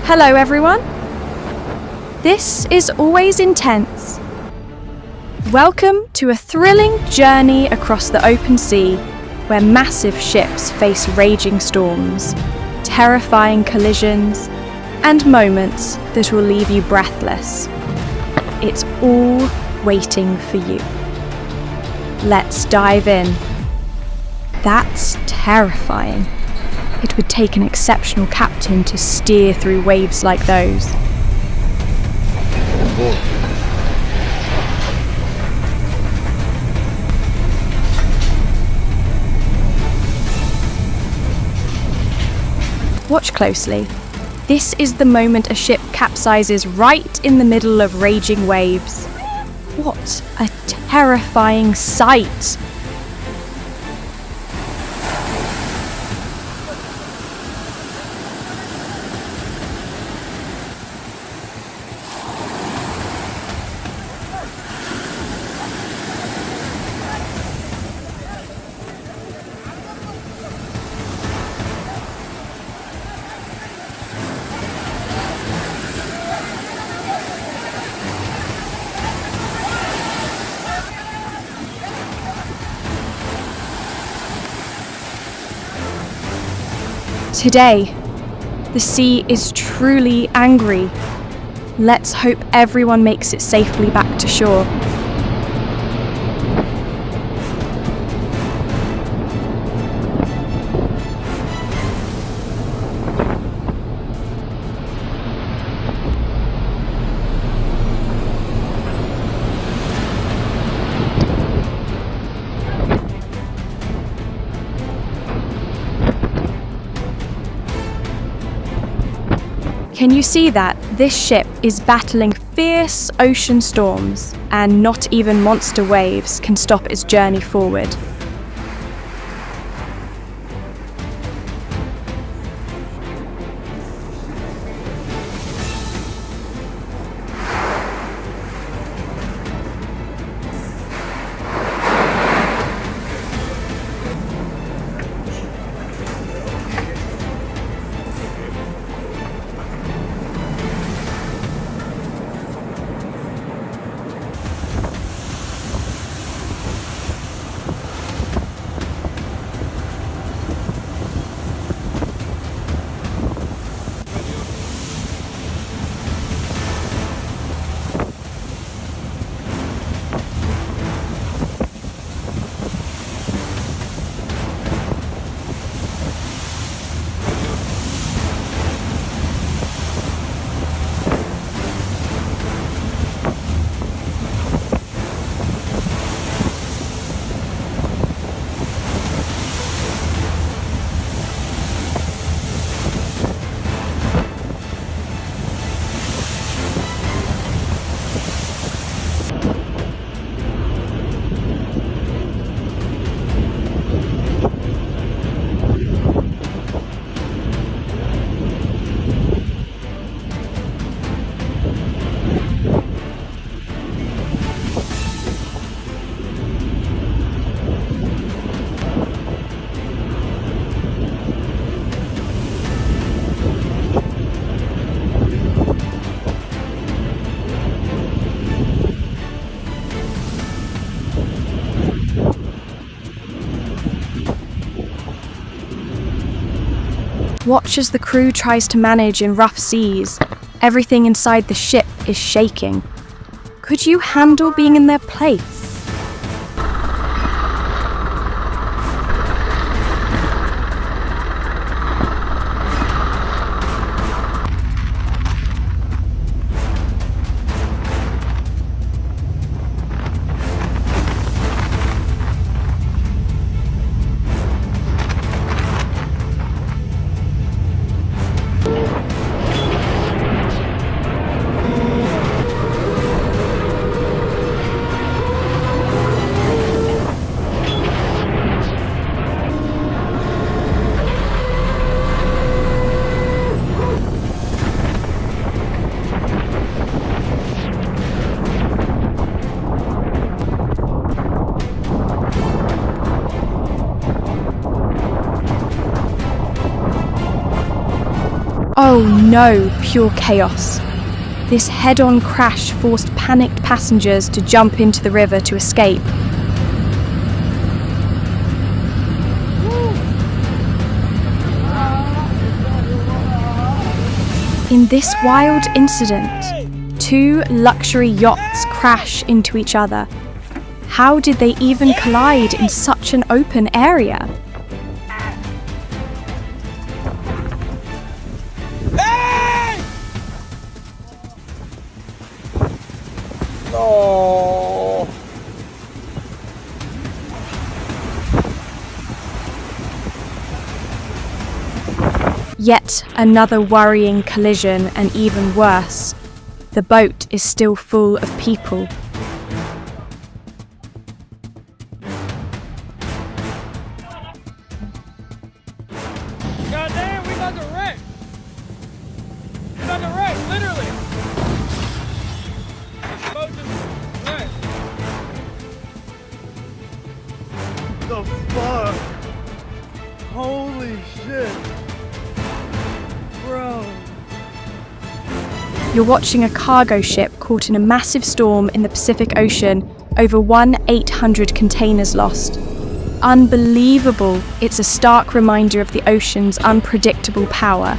Hello everyone. This is Always Intense. Welcome to a thrilling journey across the open sea where massive ships face raging storms, terrifying collisions, and moments that will leave you breathless. It's all waiting for you. Let's dive in. That's terrifying. It would take an exceptional captain to steer through waves like those. Watch closely. This is the moment a ship capsizes right in the middle of raging waves. What a terrifying sight! Today, the sea is truly angry. Let's hope everyone makes it safely back to shore. Can you see that? This ship is battling fierce ocean storms, and not even monster waves can stop its journey forward. Watch as the crew tries to manage in rough seas. Everything inside the ship is shaking. Could you handle being in their place? Oh no, pure chaos. This head-on crash forced panicked passengers to jump into the river to escape. In this wild incident, 2 luxury yachts crash into each other. How did they even collide in such an open area? No. Yet another worrying collision, and even worse, the boat is still full of people. Goddamn, we about to wreck. We about to wreck, literally. This boat just wrecked. The fuck? Holy shit. Bro. You're watching a cargo ship caught in a massive storm in the Pacific Ocean, over 1,800 containers lost. Unbelievable, it's a stark reminder of the ocean's unpredictable power.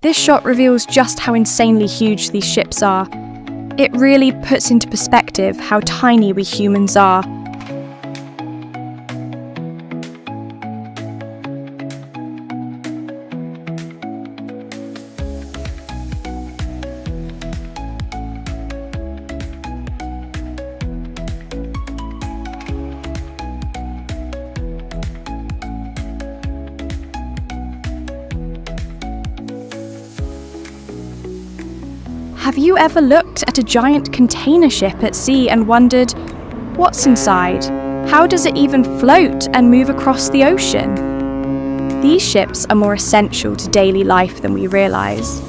This shot reveals just how insanely huge these ships are. It really puts into perspective how tiny we humans are. Have you ever looked at a giant container ship at sea and wondered, what's inside? How does it even float and move across the ocean? These ships are more essential to daily life than we realise.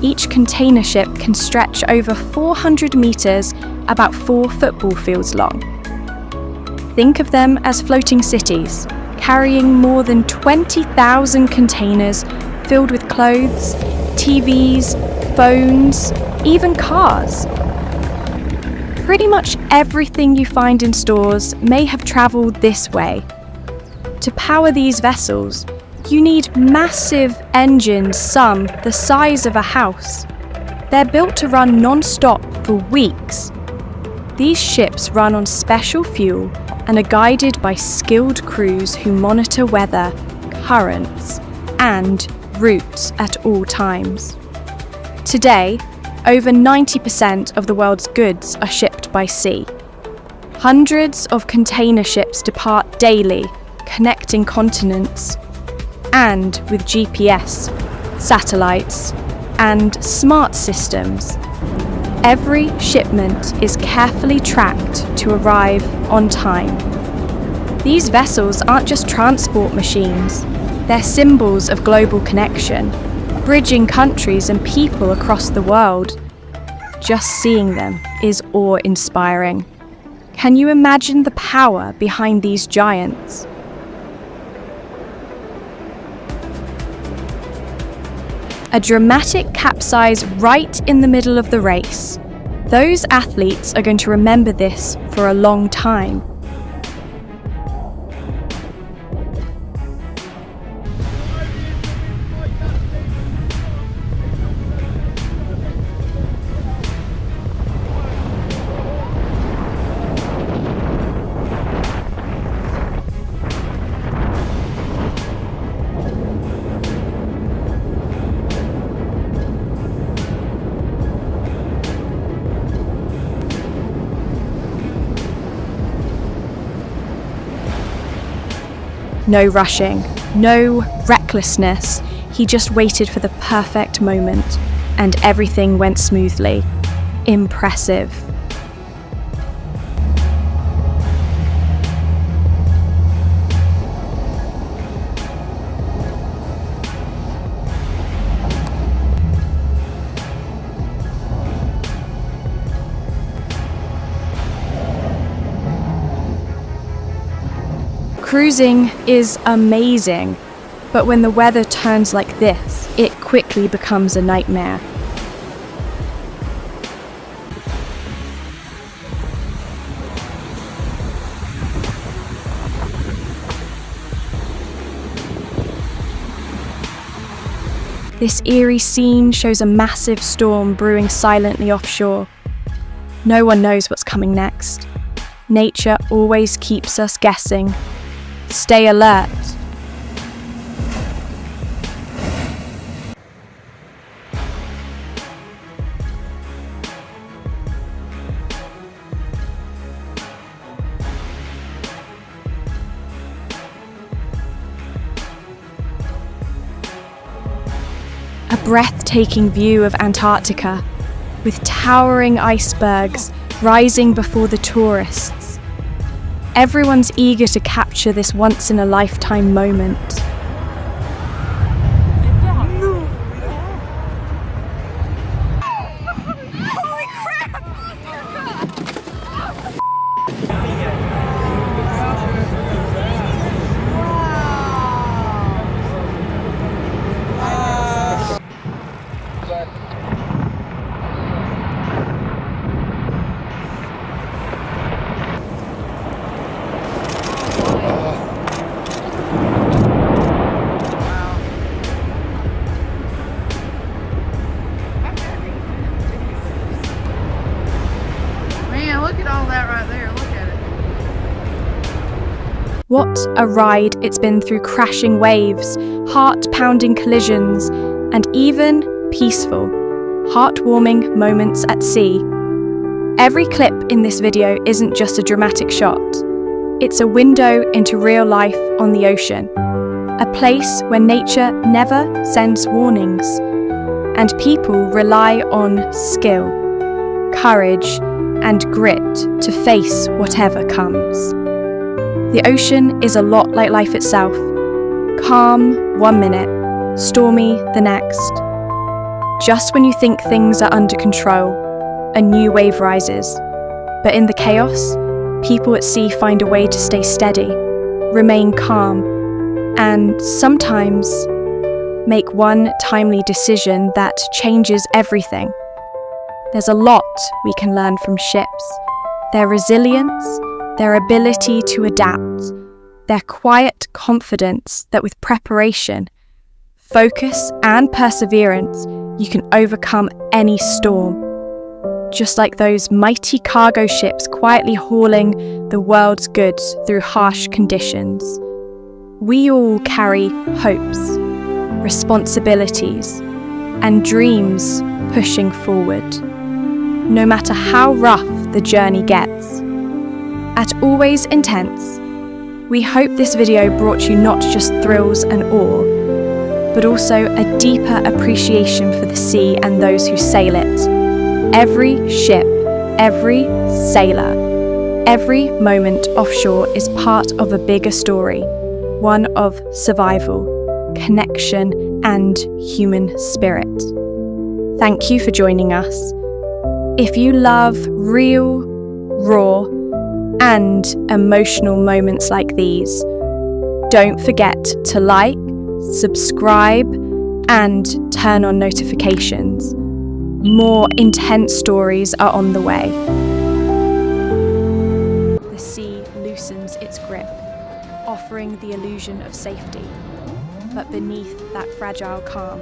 Each container ship can stretch over 400 metres, about 4 football fields long. Think of them as floating cities, carrying more than 20,000 containers filled with clothes, TVs, phones, even cars. Pretty much everything you find in stores may have travelled this way. To power these vessels, you need massive engines, some the size of a house. They're built to run non-stop for weeks. These ships run on special fuel and are guided by skilled crews who monitor weather, currents, and routes at all times. Today, over 90% of the world's goods are shipped by sea. Hundreds of container ships depart daily, connecting continents, and with GPS, satellites, and smart systems, every shipment is carefully tracked to arrive on time. These vessels aren't just transport machines, they're symbols of global connection, bridging countries and people across the world. Just seeing them is awe-inspiring. Can you imagine the power behind these giants? A dramatic capsize right in the middle of the race. Those athletes are going to remember this for a long time. No rushing, no recklessness. He just waited for the perfect moment, and everything went smoothly. Impressive. Cruising is amazing, but when the weather turns like this, it quickly becomes a nightmare. This eerie scene shows a massive storm brewing silently offshore. No one knows what's coming next. Nature always keeps us guessing. Stay alert. A breathtaking view of Antarctica, with towering icebergs rising before the tourists. Everyone's eager to capture this once-in-a-lifetime moment. Holy crap! Man, look at all that right there. Look at it. What a ride it's been through crashing waves, heart-pounding collisions, and even peaceful, heartwarming moments at sea. Every clip in this video isn't just a dramatic shot. It's a window into real life on the ocean, a place where nature never sends warnings, and people rely on skill, courage, and grit to face whatever comes. The ocean is a lot like life itself. Calm one minute, stormy the next. Just when you think things are under control, a new wave rises. But in the chaos, people at sea find a way to stay steady, remain calm, and sometimes make one timely decision that changes everything. There's a lot we can learn from ships. Their resilience, their ability to adapt, their quiet confidence that with preparation, focus, and perseverance, you can overcome any storm. Just like those mighty cargo ships quietly hauling the world's goods through harsh conditions. We all carry hopes, responsibilities, and dreams pushing forward, no matter how rough the journey gets. At Always Intense, we hope this video brought you not just thrills and awe, but also a deeper appreciation for the sea and those who sail it. Every ship, every sailor, every moment offshore is part of a bigger story, one of survival, connection, and human spirit. Thank you for joining us. If you love real, raw, and emotional moments like these, don't forget to like, subscribe, and turn on notifications. More intense stories are on the way. The sea loosens its grip, offering the illusion of safety. But beneath that fragile calm,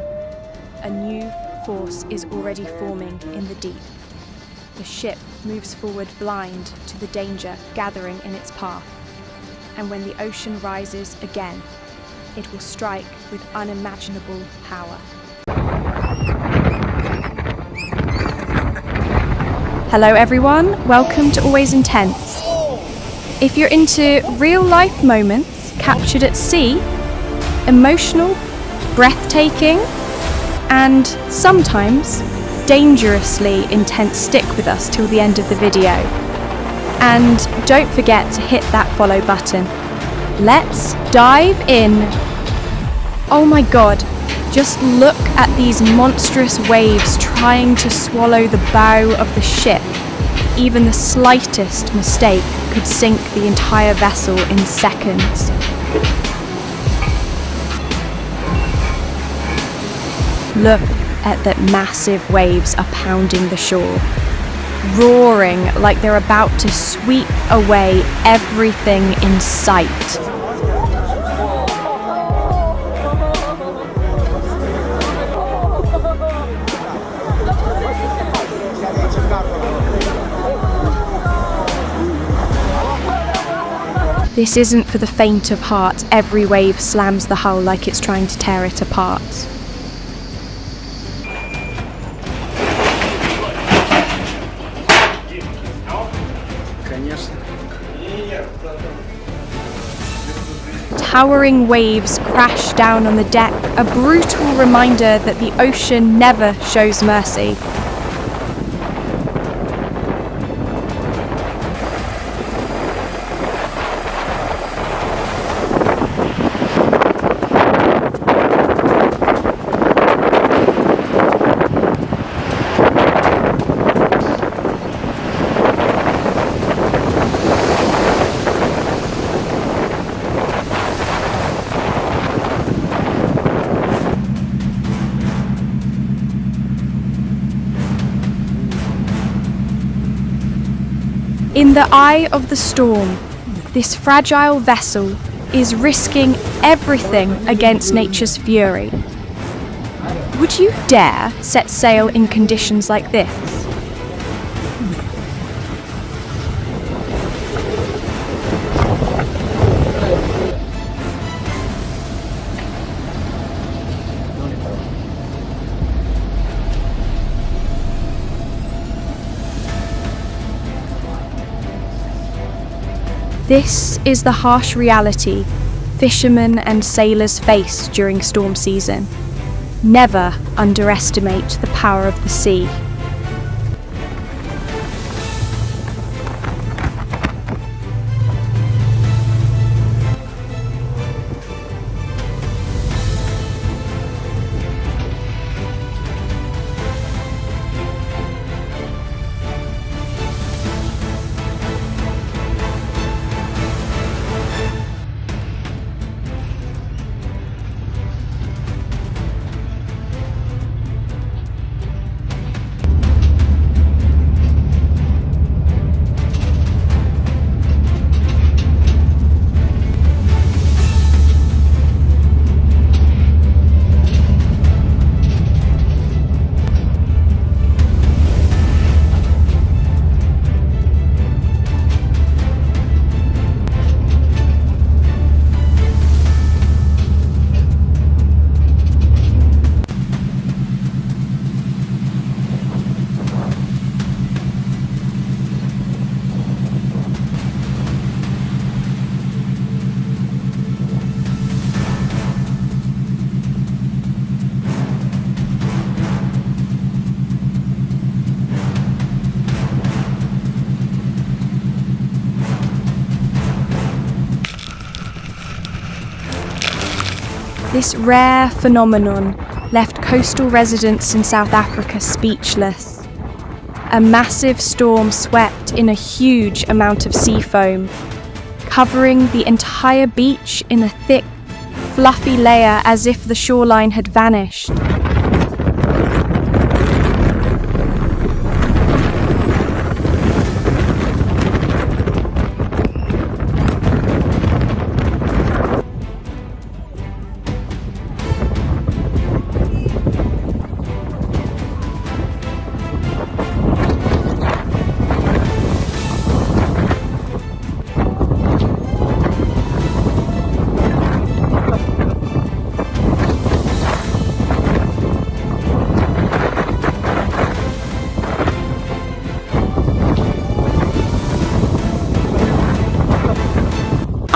a new force is already forming in the deep. The ship moves forward blind to the danger gathering in its path. And when the ocean rises again, it will strike with unimaginable power. Hello everyone, welcome to Always Intense. If you're into real life moments captured at sea, emotional, breathtaking, and sometimes dangerously intense, stick with us till the end of the video. And don't forget to hit that follow button. Let's dive in. Oh my god, just look at these monstrous waves trying to swallow the bow of the ship. even the slightest mistake could sink the entire vessel in seconds. Look at that massive waves are pounding the shore, roaring like they're about to sweep away everything in sight. This isn't for the faint of heart. Every wave slams the hull like it's trying to tear it apart. Towering waves crash down on the deck, a brutal reminder that the ocean never shows mercy. In the eye of the storm, this fragile vessel is risking everything against nature's fury. Would you dare set sail in conditions like this? This is the harsh reality fishermen and sailors face during storm season. Never underestimate the power of the sea. This rare phenomenon left coastal residents in South Africa speechless. A massive storm swept in a huge amount of sea foam, covering the entire beach in a thick, fluffy layer as if the shoreline had vanished.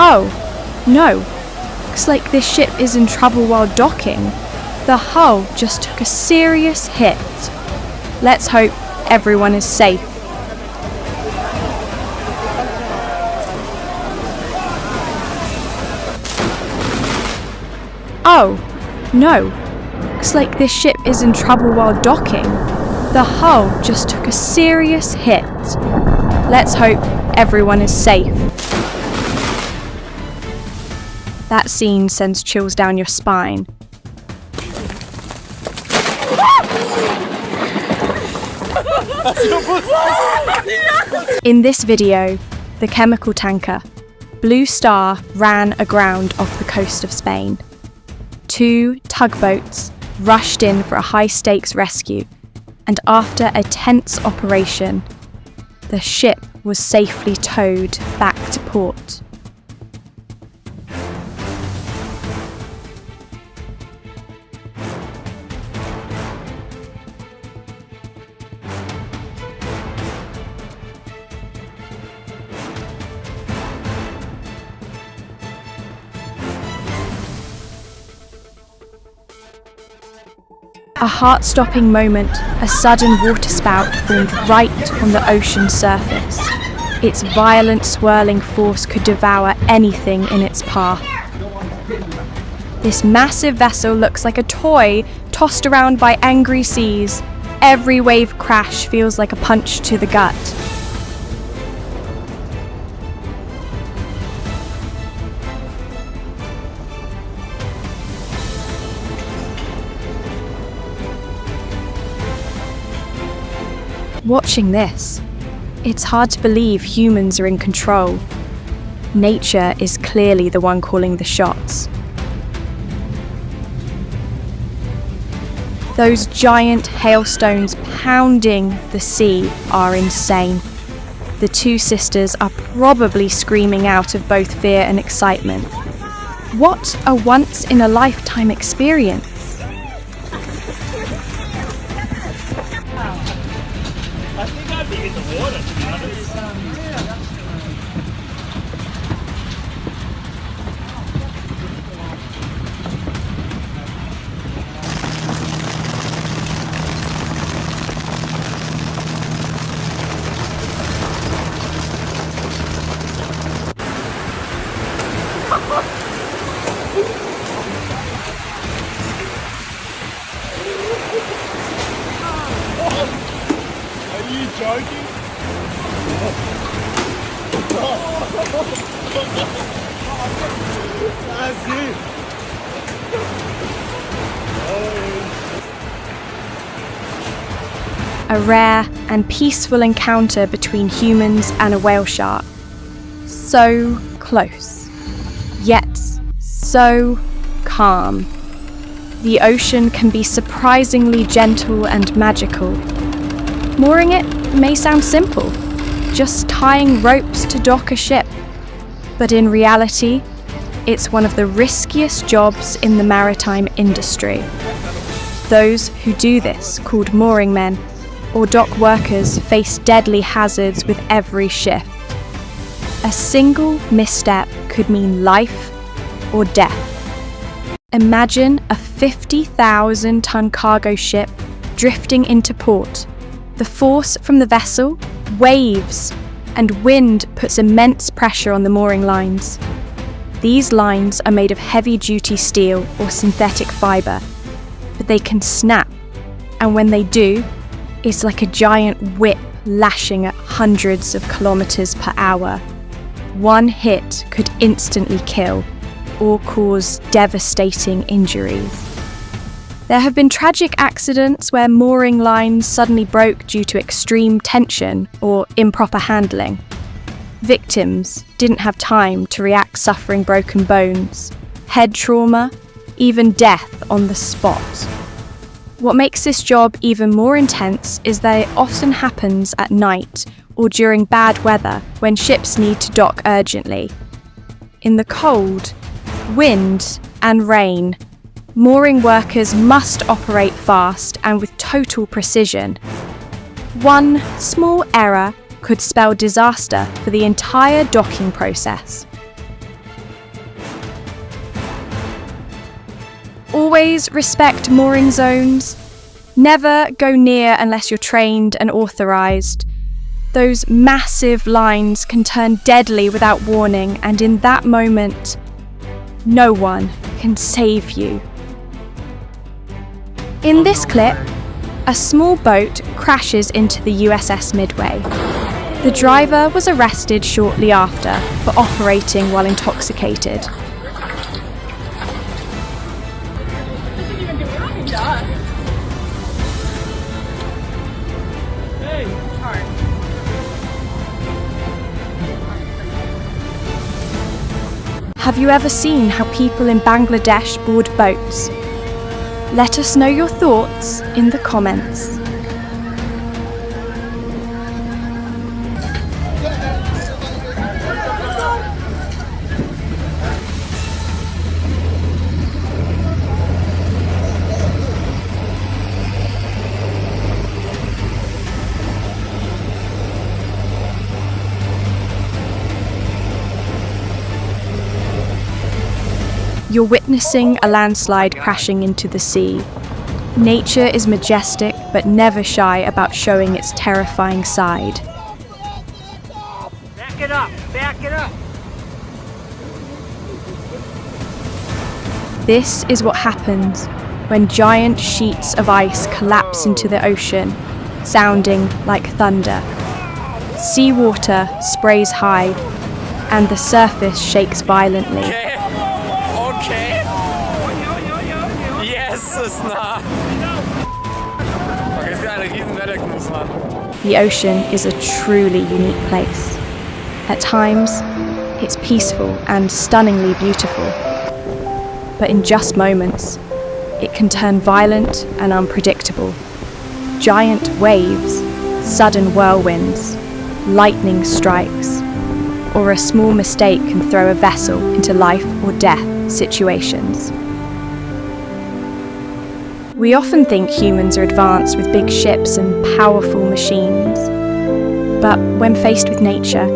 Oh, no. Looks like this ship is in trouble while docking. The hull just took a serious hit. Let's hope everyone is safe. Oh, no. Looks like this ship is in trouble while docking. The hull just took a serious hit. Let's hope everyone is safe. That scene sends chills down your spine. In this video, the chemical tanker Blue Star ran aground off the coast of Spain. 2 tugboats rushed in for a high-stakes rescue, and after a tense operation, the ship was safely towed back to port. A heart-stopping moment, a sudden waterspout formed right on the ocean surface. Its violent swirling force could devour anything in its path. This massive vessel looks like a toy tossed around by angry seas. Every wave crash feels like a punch to the gut. Watching this, it's hard to believe humans are in control. Nature is clearly the one calling the shots. Those giant hailstones pounding the sea are insane. The 2 sisters are probably screaming out of both fear and excitement. What a once-in-a-lifetime experience! I think I'd be in the water, to be honest. Are you joking? That's it. A rare and peaceful encounter between humans and a whale shark. So close, yet so calm. The ocean can be surprisingly gentle and magical. Mooring it may sound simple, just tying ropes to dock a ship. But in reality, it's one of the riskiest jobs in the maritime industry. Those who do this, called mooring men or dock workers, face deadly hazards with every shift. A single misstep could mean life or death. Imagine a 50,000-ton cargo ship drifting into port. The force from the vessel, waves, and wind puts immense pressure on the mooring lines. These lines are made of heavy-duty steel or synthetic fibre, but they can snap, and when they do, it's like a giant whip lashing at hundreds of kilometers per hour. One hit could instantly kill or cause devastating injuries. There have been tragic accidents where mooring lines suddenly broke due to extreme tension or improper handling. Victims didn't have time to react, suffering broken bones, head trauma, even death on the spot. What makes this job even more intense is that it often happens at night or during bad weather when ships need to dock urgently. In the cold, wind, and rain, mooring workers must operate fast and with total precision. One small error could spell disaster for the entire docking process. Always respect mooring zones. Never go near unless you're trained and authorised. Those massive lines can turn deadly without warning, and in that moment, no one can save you. In this clip, a small boat crashes into the USS Midway. The driver was arrested shortly after for operating while intoxicated. Have you ever seen how people in Bangladesh board boats? Let us know your thoughts in the comments. You're witnessing a landslide crashing into the sea. Nature is majestic but never shy about showing its terrifying side. Back it up! Back it up! This is what happens when giant sheets of ice collapse into the ocean, sounding like thunder. Seawater sprays high, and the surface shakes violently. Okay. Yes, snap. Okay, es gibt eine riesen Wetterknuss, Mann. The ocean is a truly unique place. At times, it's peaceful and stunningly beautiful. But in just moments, it can turn violent and unpredictable. Giant waves, sudden whirlwinds, lightning strikes, or a small mistake can throw a vessel into life or death situations. We often think humans are advanced with big ships and powerful machines. But when faced with nature,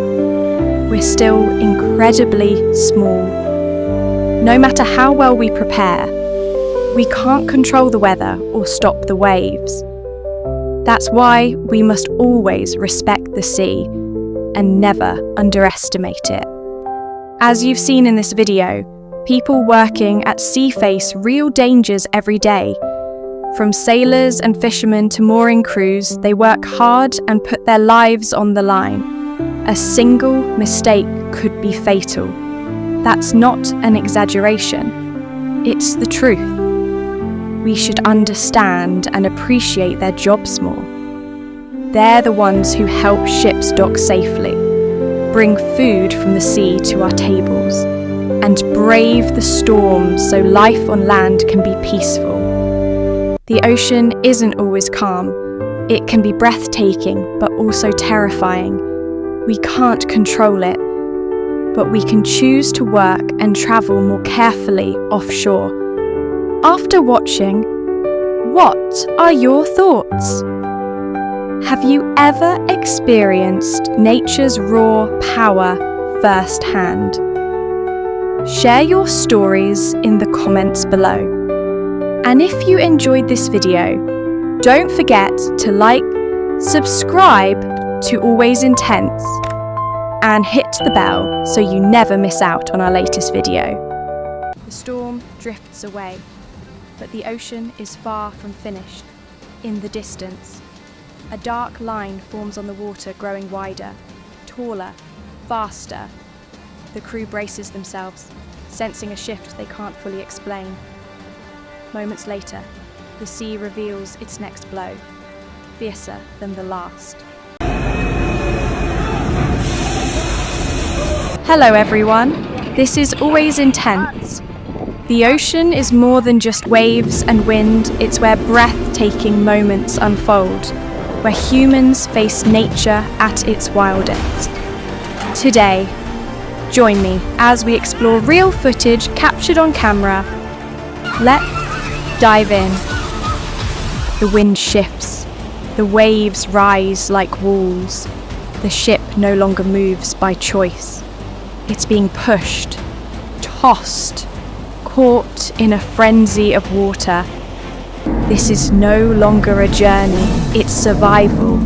we're still incredibly small. No matter how well we prepare, we can't control the weather or stop the waves. That's why we must always respect the sea and never underestimate it. As you've seen in this video, people working at sea face real dangers every day. From sailors and fishermen to mooring crews, they work hard and put their lives on the line. A single mistake could be fatal. That's not an exaggeration. It's the truth. We should understand and appreciate their jobs more. They're the ones who help ships dock safely, bring food from the sea to our tables, and brave the storms so life on land can be peaceful. The ocean isn't always calm. It can be breathtaking, but also terrifying. We can't control it, but we can choose to work and travel more carefully offshore. After watching, what are your thoughts? Have you ever experienced nature's raw power firsthand? Share your stories in the comments below. And if you enjoyed this video, don't forget to like, subscribe to Always Intense, and hit the bell so you never miss out on our latest video. The storm drifts away, but the ocean is far from finished. In the distance, a dark line forms on the water, growing wider, taller, faster. The crew braces themselves, sensing a shift they can't fully explain. Moments later, the sea reveals its next blow, fiercer than the last. Hello everyone, this is Always Intense. The ocean is more than just waves and wind, it's where breathtaking moments unfold, where humans face nature at its wildest. Today, join me as we explore real footage captured on camera. Let's dive in. The wind shifts, the waves rise like walls. The ship no longer moves by choice. It's being pushed, tossed, caught in a frenzy of water. This is no longer a journey, it's survival.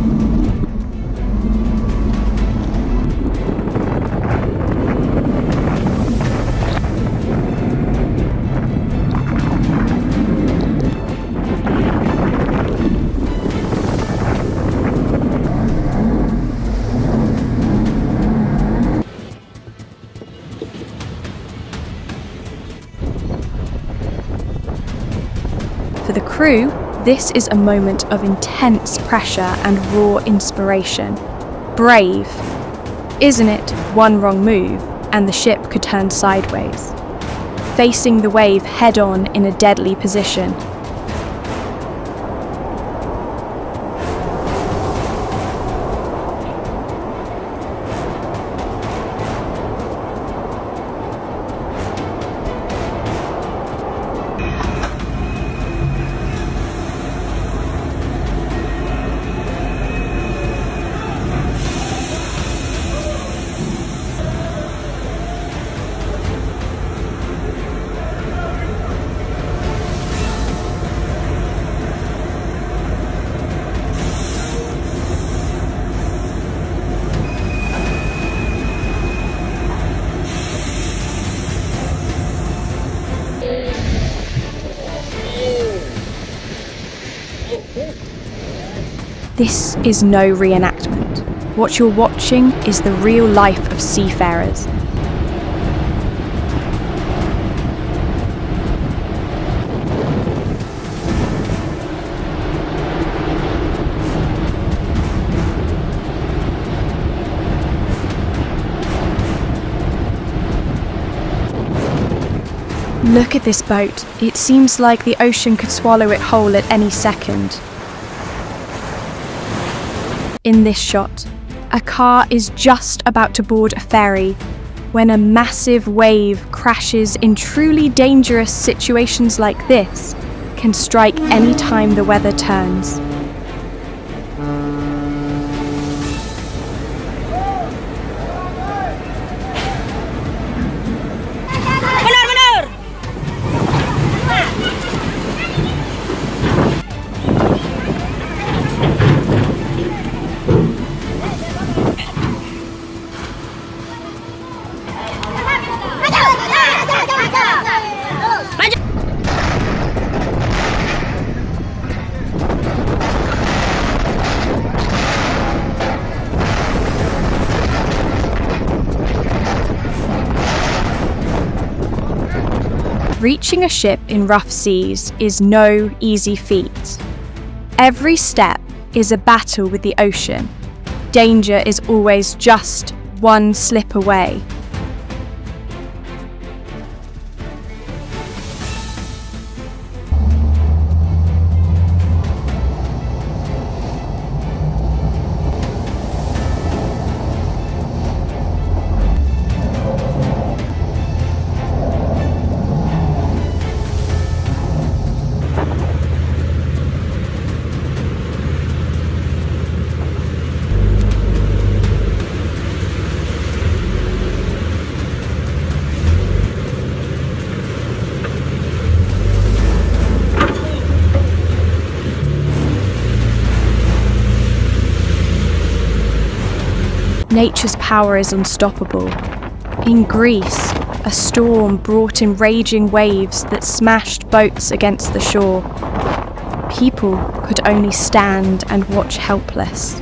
For the crew, this is a moment of intense pressure and raw inspiration. Brave. Isn't it? One wrong move, and the ship could turn sideways, facing the wave head-on in a deadly position. This is no reenactment. What you're watching is the real life of seafarers. Look at this boat. It seems like the ocean could swallow it whole at any second. In this shot, a car is just about to board a ferry when a massive wave crashes. In truly dangerous situations like this can strike any time the weather turns. Reaching a ship in rough seas is no easy feat. Every step is a battle with the ocean. Danger is always just one slip away. Nature's power is unstoppable. In Greece, a storm brought in raging waves that smashed boats against the shore. People could only stand and watch helpless.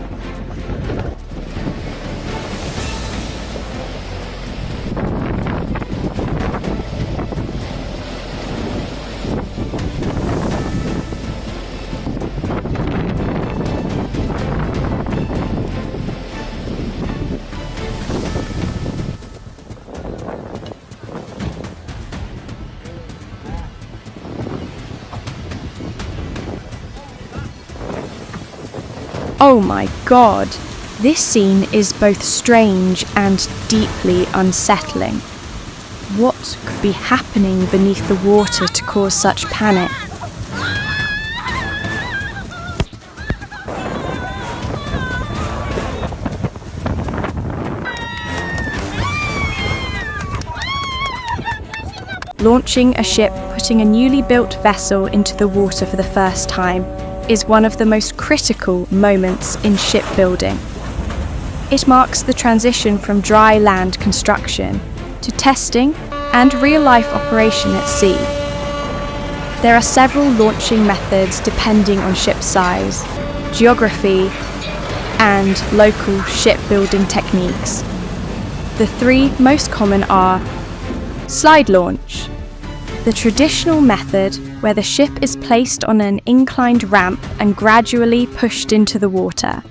Oh my God! This scene is both strange and deeply unsettling. What could be happening beneath the water to cause such panic? Launching a ship, putting a newly built vessel into the water for the first time, is one of the most critical moments in shipbuilding. It marks the transition from dry land construction to testing and real-life operation at sea. There are several launching methods depending on ship size, geography, and local shipbuilding techniques. The three most common are slide launch, the traditional method where the ship is placed on an inclined ramp and gradually pushed into the water.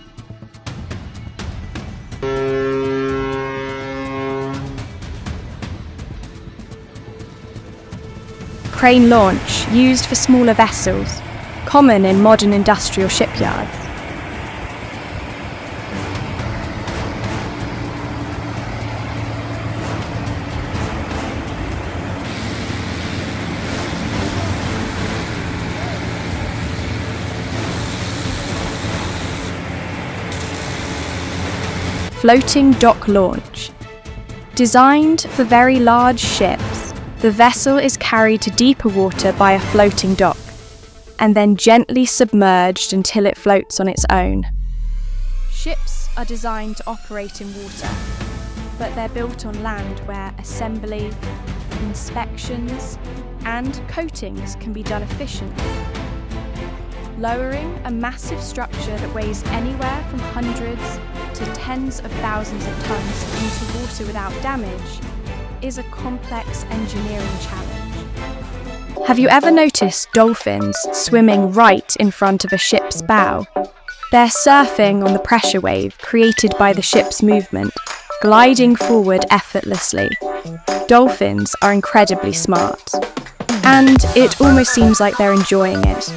Crane launch, used for smaller vessels, common in modern industrial shipyards. Floating dock launch. Designed for very large ships, the vessel is carried to deeper water by a floating dock, and then gently submerged until it floats on its own. Ships are designed to operate in water, but they're built on land where assembly, inspections, and coatings can be done efficiently. Lowering a massive structure that weighs anywhere from hundreds to tens of thousands of tons into water without damage is a complex engineering challenge. Have you ever noticed dolphins swimming right in front of a ship's bow? They're surfing on the pressure wave created by the ship's movement, gliding forward effortlessly. Dolphins are incredibly smart, and it almost seems like they're enjoying it.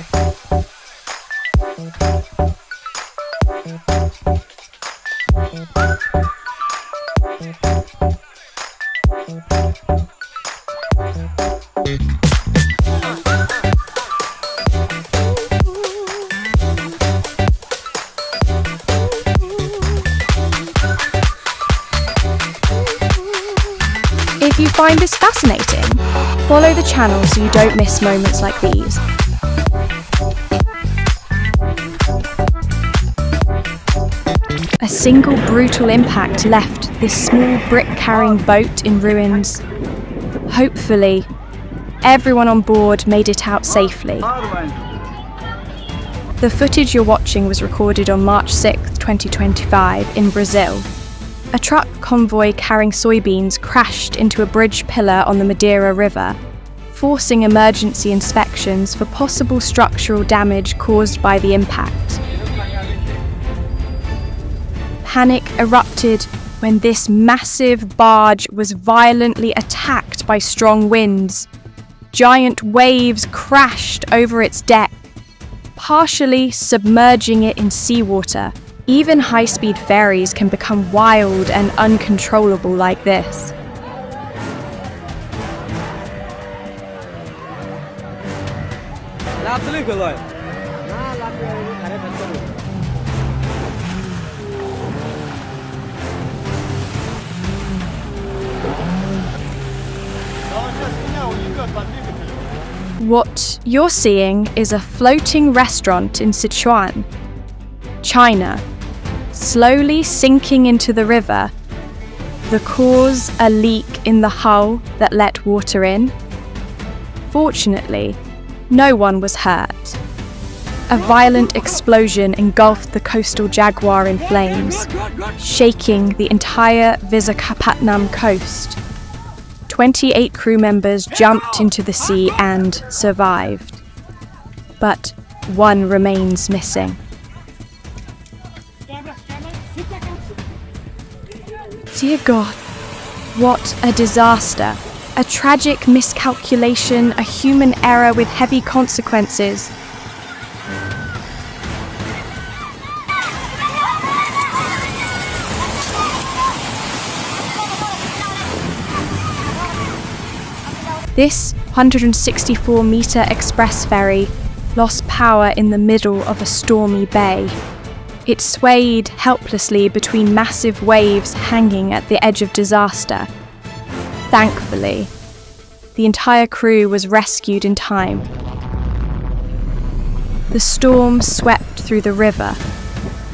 If you find this fascinating, follow the channel so you don't miss moments like these. A single brutal impact left this small brick-carrying boat in ruins. Hopefully, everyone on board made it out safely. The footage you're watching was recorded on March 6, 2025 in Brazil. A truck convoy carrying soybeans crashed into a bridge pillar on the Madeira River, forcing emergency inspections for possible structural damage caused by the impact. Panic erupted when this massive barge was violently attacked by strong winds. Giant waves crashed over its deck, partially submerging it in seawater. Even high-speed ferries can become wild and uncontrollable like this. What you're seeing is a floating restaurant in Sichuan, China, slowly sinking into the river. The cause, a leak in the hull that let water in. Fortunately, no one was hurt. A violent explosion engulfed the coastal Jaguar in flames, shaking the entire Visakhapatnam coast. 28 crew members jumped into the sea and survived, but one remains missing. Dear God, what a disaster. A tragic miscalculation, a human error with heavy consequences. This 164-metre express ferry lost power in the middle of a stormy bay. It swayed helplessly between massive waves hanging at the edge of disaster. Thankfully, the entire crew was rescued in time. The storm swept through the river,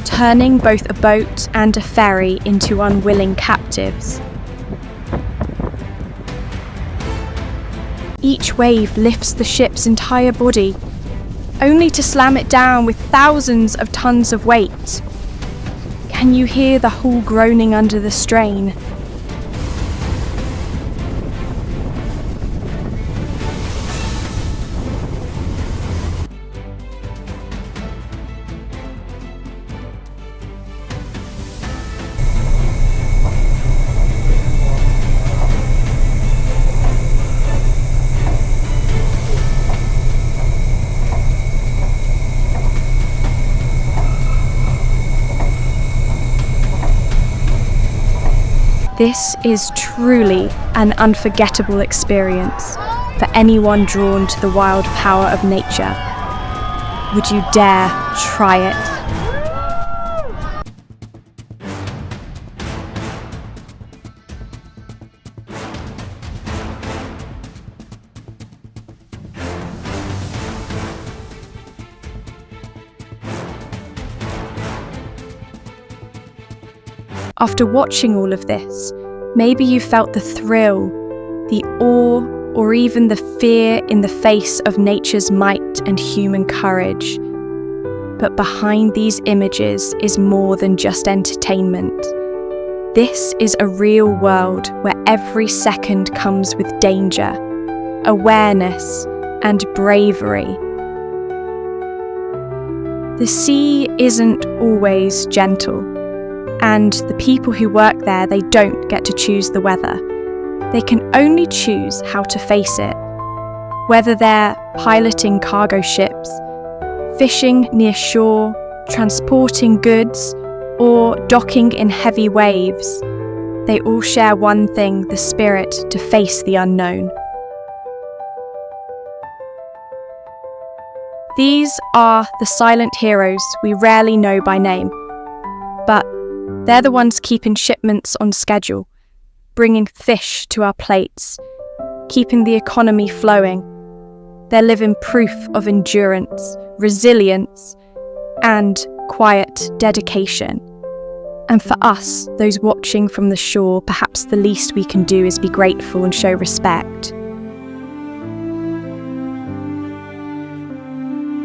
turning both a boat and a ferry into unwilling captives. Each wave lifts the ship's entire body, only to slam it down with thousands of tons of weight. Can you hear the hull groaning under the strain? This is truly an unforgettable experience for anyone drawn to the wild power of nature. Would you dare try it? After watching all of this, maybe you felt the thrill, the awe, or even the fear in the face of nature's might and human courage. But behind these images is more than just entertainment. This is a real world where every second comes with danger, awareness, and bravery. The sea isn't always gentle. And the people who work there, they don't get to choose the weather. They can only choose how to face it. Whether they're piloting cargo ships, fishing near shore, transporting goods, or docking in heavy waves, they all share one thing: the spirit to face the unknown. These are the silent heroes we rarely know by name, but they're the ones keeping shipments on schedule, bringing fish to our plates, keeping the economy flowing. They're living proof of endurance, resilience, and quiet dedication. And for us, those watching from the shore, perhaps the least we can do is be grateful and show respect.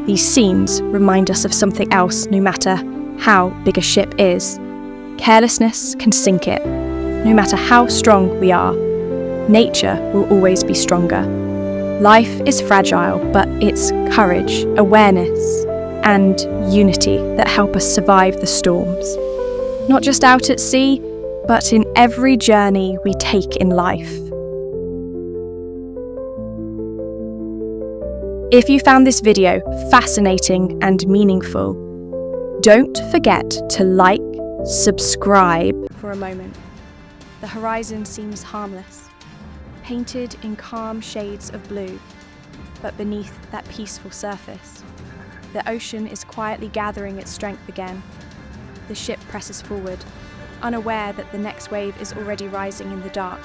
These scenes remind us of something else, no matter how big a ship is. Carelessness can sink it. No matter how strong we are, nature will always be stronger. Life is fragile, but it's courage, awareness, and unity that help us survive the storms. Not just out at sea, but in every journey we take in life. If you found this video fascinating and meaningful, don't forget to like, subscribe. For a moment, the horizon seems harmless, painted in calm shades of blue, but beneath that peaceful surface, the ocean is quietly gathering its strength again. The ship presses forward, unaware that the next wave is already rising in the dark,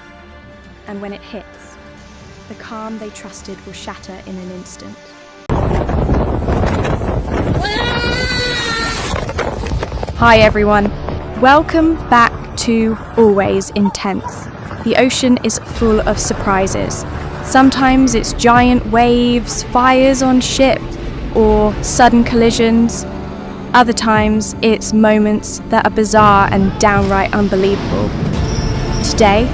and when it hits, the calm they trusted will shatter in an instant. Hi everyone, welcome back to Always Intense. The ocean is full of surprises. Sometimes it's giant waves, fires on ships, or sudden collisions. Other times it's moments that are bizarre and downright unbelievable. Today,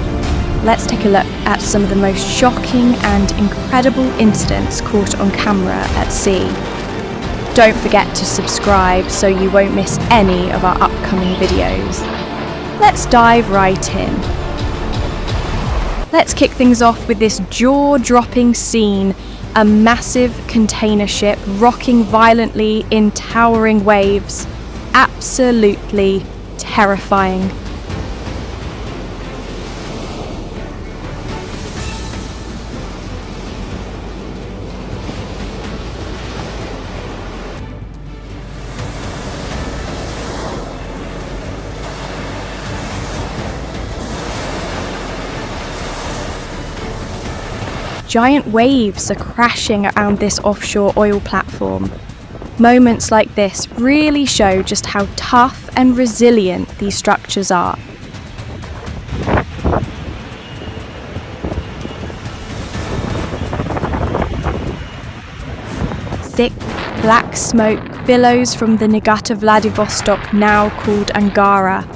let's take a look at some of the most shocking and incredible incidents caught on camera at sea. Don't forget to subscribe so you won't miss any of our upcoming videos. Let's dive right in. Let's kick things off with this jaw-dropping scene. A massive container ship rocking violently in towering waves. Absolutely terrifying. Giant waves are crashing around this offshore oil platform. Moments like this really show just how tough and resilient these structures are. Thick, black smoke billows from the Nagata Vladivostok, now called Angara.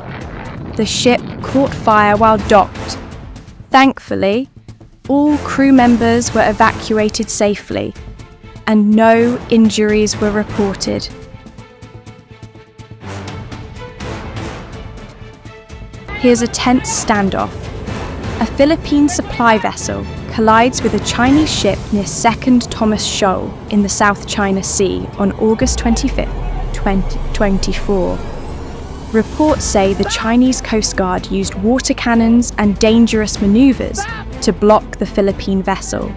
The ship caught fire while docked. Thankfully, all crew members were evacuated safely, and no injuries were reported. Here's a tense standoff. A Philippine supply vessel collides with a Chinese ship near 2nd Thomas Shoal in the South China Sea on August 25, 2024. Reports say the Chinese Coast Guard used water cannons and dangerous maneuvers to block the Philippine vessel.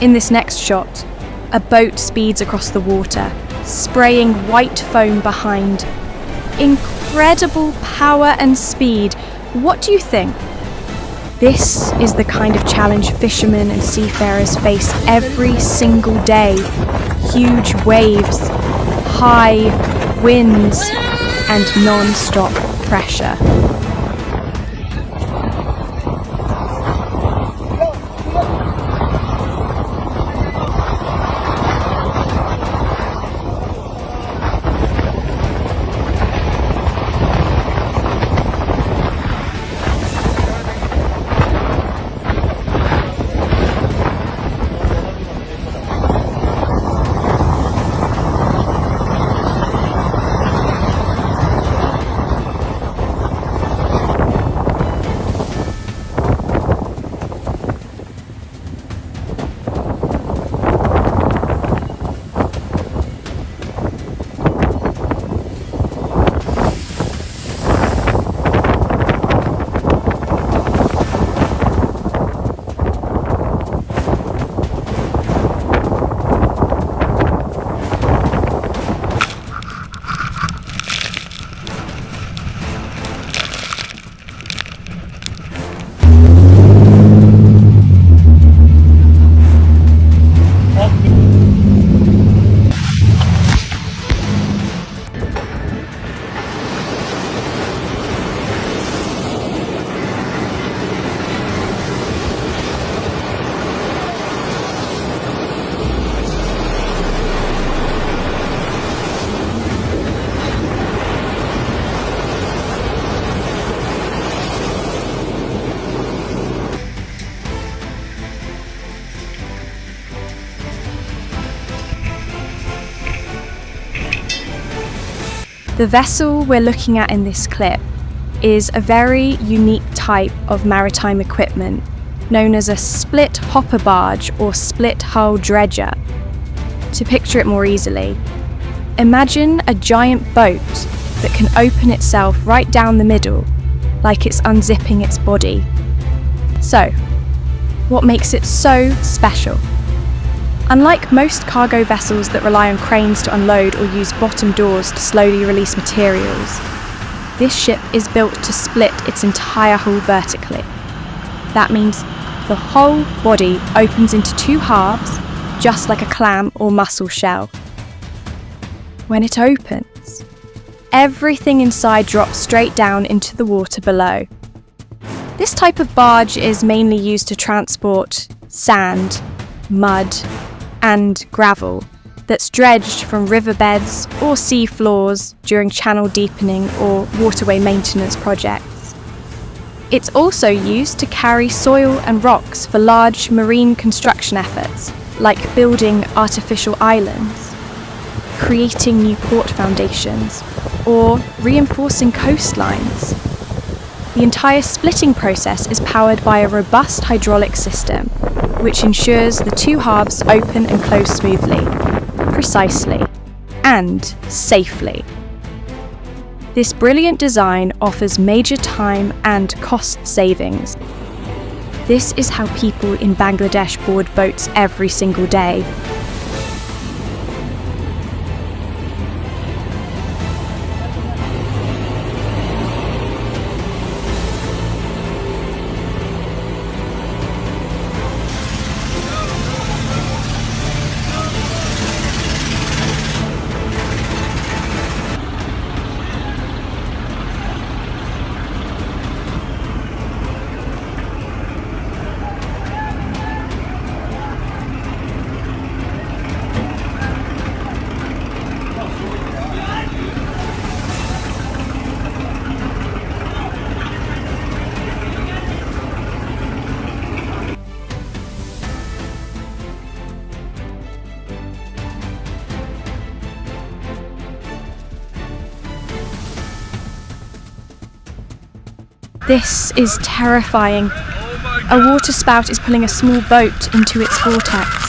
In this next shot, a boat speeds across the water, spraying white foam behind. Incredible power and speed. What do you think? This is the kind of challenge fishermen and seafarers face every single day. Huge waves, high winds, and non-stop pressure. The vessel we're looking at in this clip is a very unique type of maritime equipment known as a split hopper barge or split hull dredger. To picture it more easily, imagine a giant boat that can open itself right down the middle, like it's unzipping its body. So, what makes it so special? Unlike most cargo vessels that rely on cranes to unload or use bottom doors to slowly release materials, this ship is built to split its entire hull vertically. That means the whole body opens into two halves, just like a clam or mussel shell. When it opens, everything inside drops straight down into the water below. This type of barge is mainly used to transport sand, mud, and gravel that's dredged from riverbeds or sea floors during channel deepening or waterway maintenance projects. It's also used to carry soil and rocks for large marine construction efforts, like building artificial islands, creating new port foundations, or reinforcing coastlines. The entire splitting process is powered by a robust hydraulic system, which ensures the two halves open and close smoothly, precisely, and safely. This brilliant design offers major time and cost savings. This is how people in Bangladesh board boats every single day. This is terrifying. A water spout is pulling a small boat into its vortex.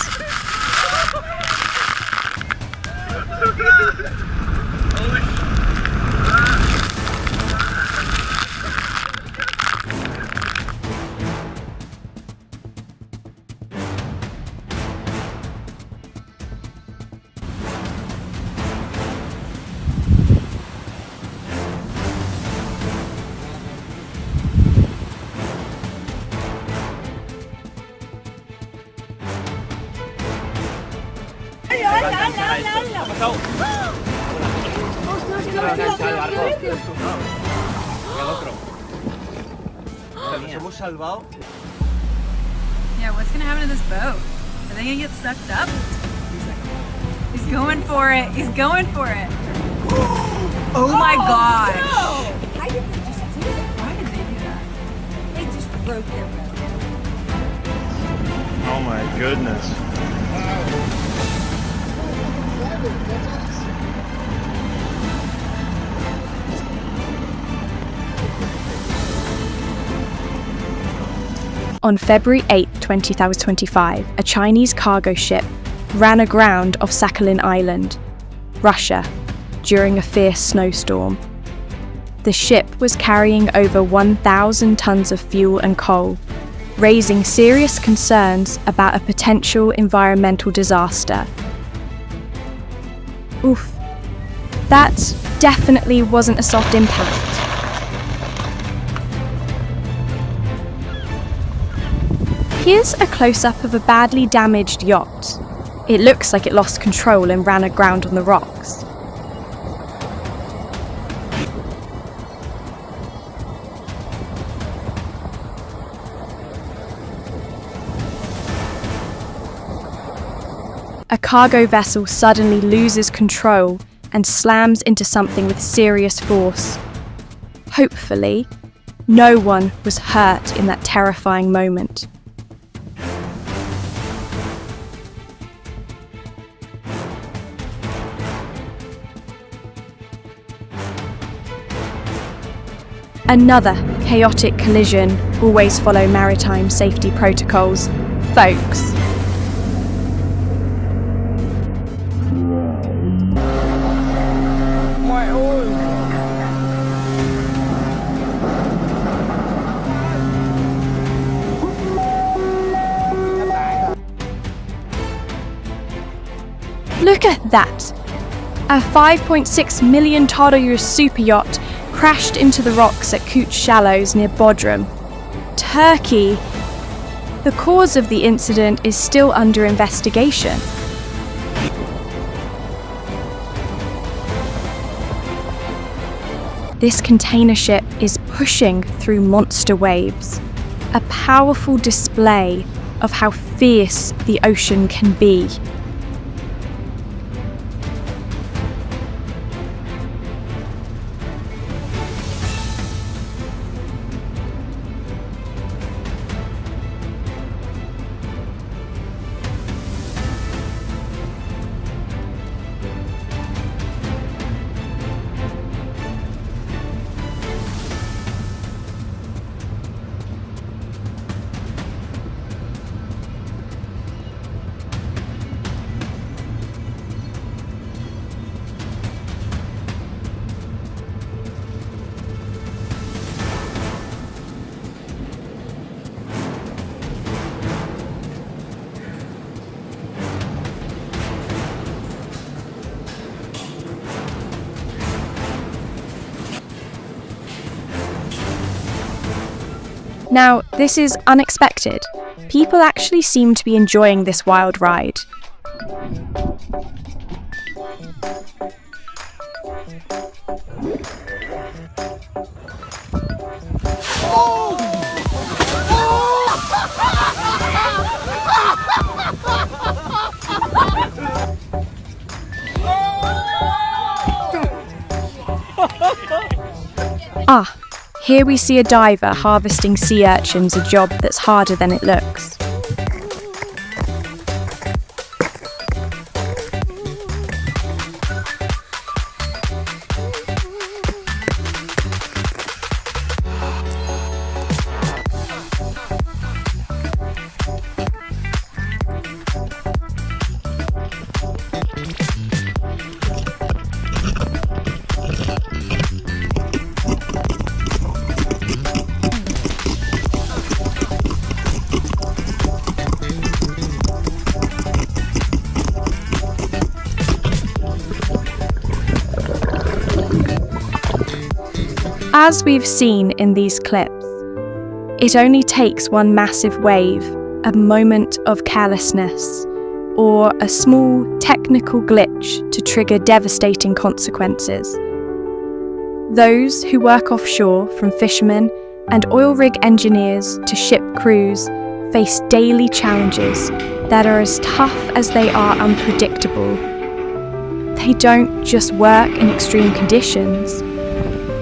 Yeah, what's gonna happen to this boat? Are they gonna get sucked up? He's going for it. He's going for it. Oh my gosh. No! Why did they just do that? Why did they do that? They just broke their boat. Oh my goodness. On February 8, 2025, a Chinese cargo ship ran aground off Sakhalin Island, Russia, during a fierce snowstorm. The ship was carrying over 1,000 tons of fuel and coal, raising serious concerns about a potential environmental disaster. Oof, that definitely wasn't a soft impact. Here's a close-up of a badly damaged yacht. It looks like it lost control and ran aground on the rocks. A cargo vessel suddenly loses control and slams into something with serious force. Hopefully, no one was hurt in that terrifying moment. Another chaotic collision. Always follow maritime safety protocols, folks. Ngoại ôi. Look at that! A 5.6 million TEU super yacht crashed into the rocks at Kooch Shallows near Bodrum, Turkey. The cause of the incident is still under investigation. This container ship is pushing through monster waves, a powerful display of how fierce the ocean can be. Now, this is unexpected. People actually seem to be enjoying this wild ride. Ah, here we see a diver harvesting sea urchins, a job that's harder than it looks. As we've seen in these clips, it only takes one massive wave, a moment of carelessness, or a small technical glitch to trigger devastating consequences. Those who work offshore, from fishermen and oil rig engineers to ship crews, face daily challenges that are as tough as they are unpredictable. They don't just work in extreme conditions.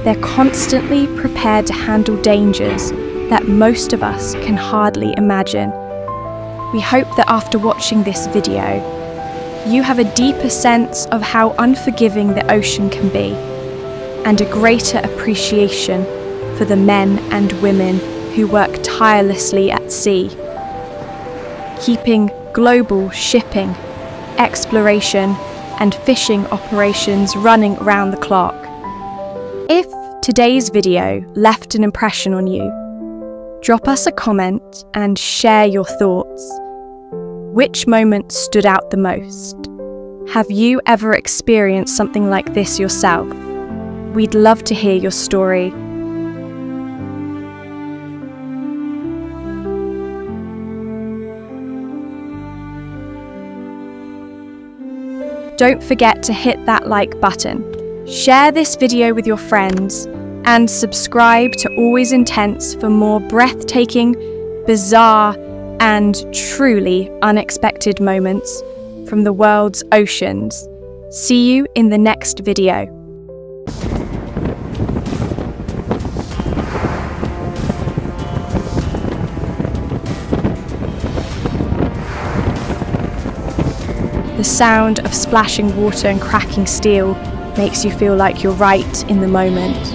They're constantly prepared to handle dangers that most of us can hardly imagine. We hope that after watching this video, you have a deeper sense of how unforgiving the ocean can be, and a greater appreciation for the men and women who work tirelessly at sea, keeping global shipping, exploration, and fishing operations running around the clock. If today's video left an impression on you, drop us a comment and share your thoughts. Which moment stood out the most? Have you ever experienced something like this yourself? We'd love to hear your story. Don't forget to hit that like button, share this video with your friends, and subscribe to Always Intense for more breathtaking, bizarre, and truly unexpected moments from the world's oceans. See you in the next video. The sound of splashing water and cracking steel makes you feel like you're right in the moment.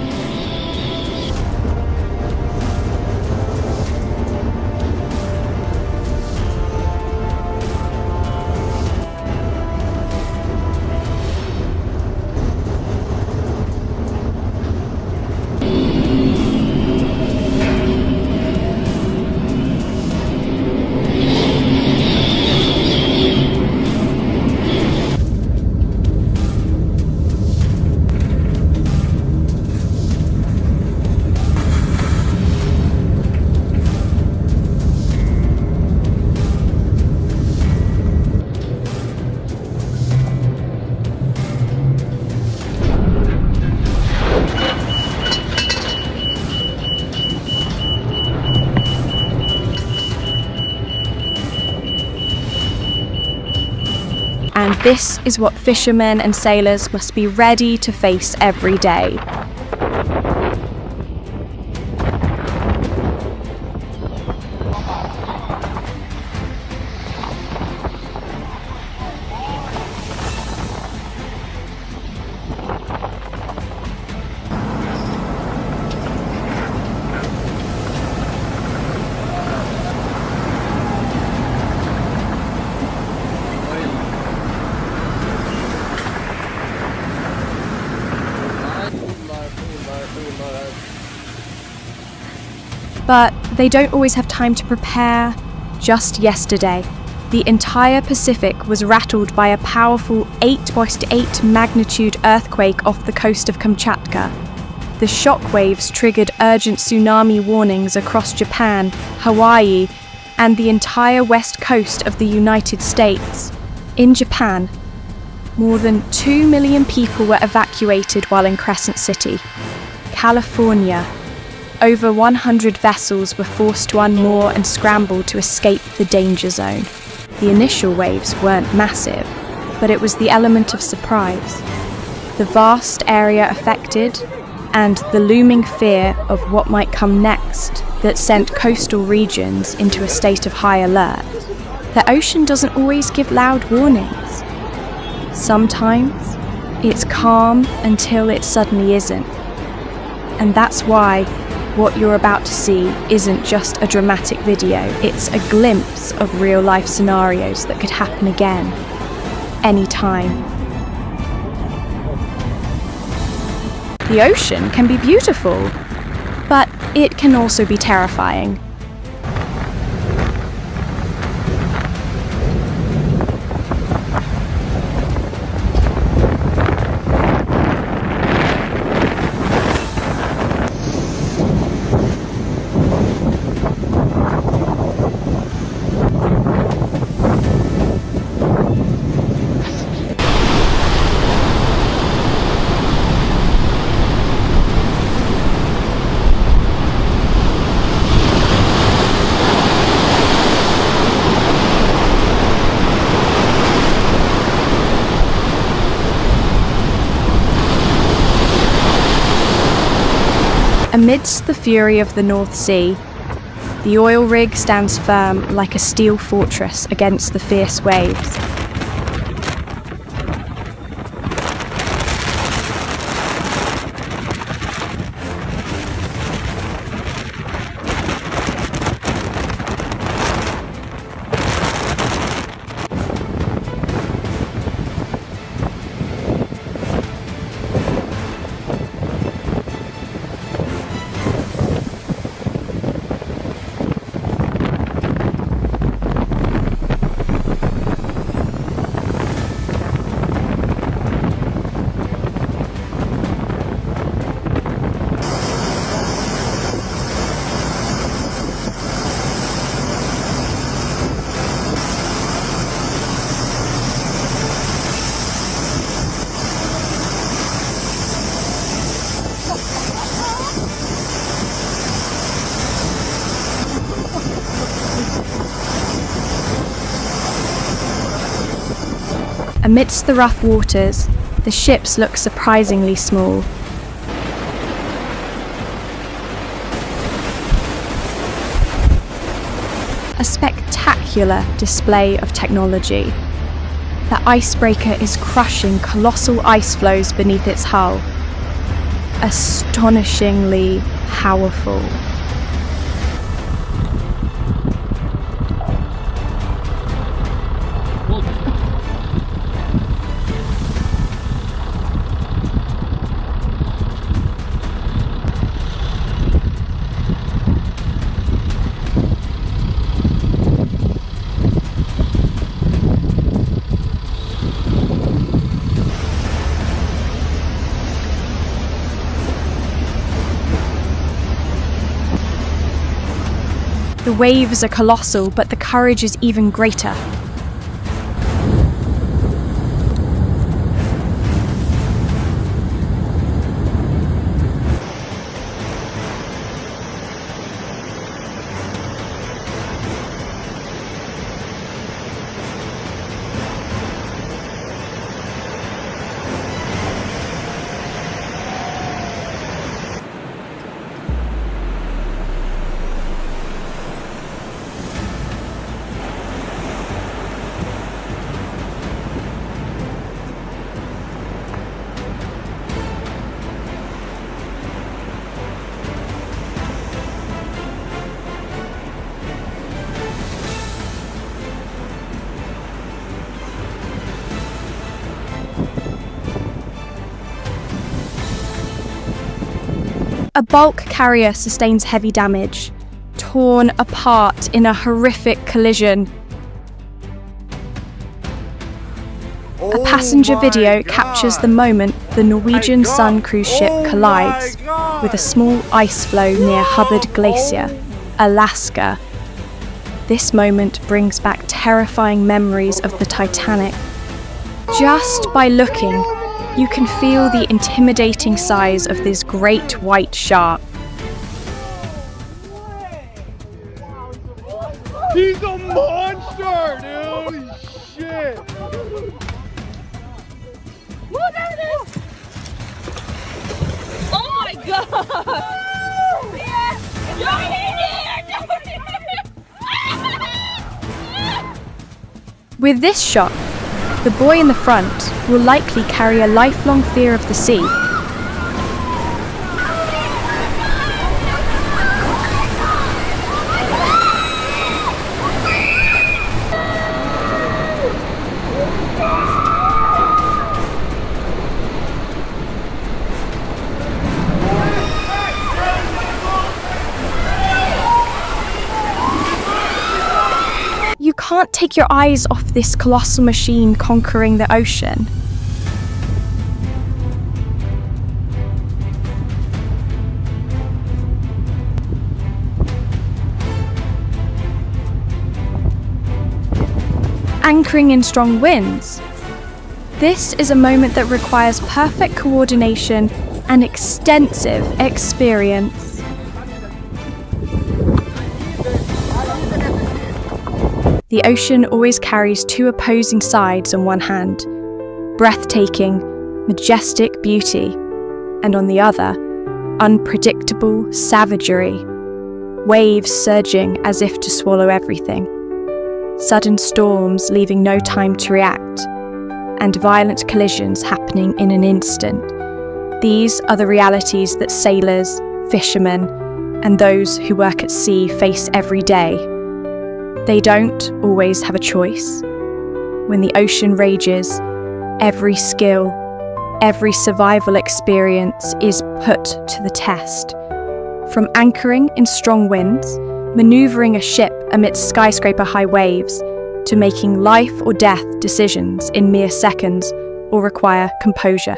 And this is what fishermen and sailors must be ready to face every day. But they don't always have time to prepare. Just yesterday, the entire Pacific was rattled by a powerful 8.8 magnitude earthquake off the coast of Kamchatka. The shockwaves triggered urgent tsunami warnings across Japan, Hawaii, and the entire west coast of the United States. In Japan, more than 2 million people were evacuated while in Crescent City. California, over 100 vessels were forced to unmoor and scramble to escape the danger zone. The initial waves weren't massive, but it was the element of surprise. The vast area affected, and the looming fear of what might come next that sent coastal regions into a state of high alert. The ocean doesn't always give loud warnings. Sometimes it's calm until it suddenly isn't. And that's why what you're about to see isn't just a dramatic video, it's a glimpse of real-life scenarios that could happen again, anytime. The ocean can be beautiful, but it can also be terrifying. Amidst the fury of the North Sea, the oil rig stands firm like a steel fortress against the fierce waves. Amidst the rough waters, the ships look surprisingly small. A spectacular display of technology. The icebreaker is crushing colossal ice floes beneath its hull. Astonishingly powerful. The waves are colossal, but the courage is even greater. A bulk carrier sustains heavy damage, torn apart in a horrific collision. A passenger video captures the moment the Norwegian Sun cruise ship collides with a small ice floe near Hubbard Glacier, Alaska. This moment brings back terrifying memories of the Titanic. Just by looking, you can feel the intimidating size of this great white shark. He's a monster, dude! Shit! Oh, there it is! Oh my god! With this shot, the boy in the front will likely carry a lifelong fear of the sea. You can't take your eyes off this colossal machine conquering the ocean. Anchoring in strong winds. This is a moment that requires perfect coordination and extensive experience. The ocean always carries two opposing sides on one hand, breathtaking, majestic beauty, and on the other, unpredictable savagery, waves surging as if to swallow everything, sudden storms leaving no time to react, and violent collisions happening in an instant. These are the realities that sailors, fishermen, and those who work at sea face every day. They don't always have a choice. When the ocean rages, every skill, every survival experience is put to the test. From anchoring in strong winds, maneuvering a ship amidst skyscraper-high waves, to making life or death decisions in mere seconds or require composure,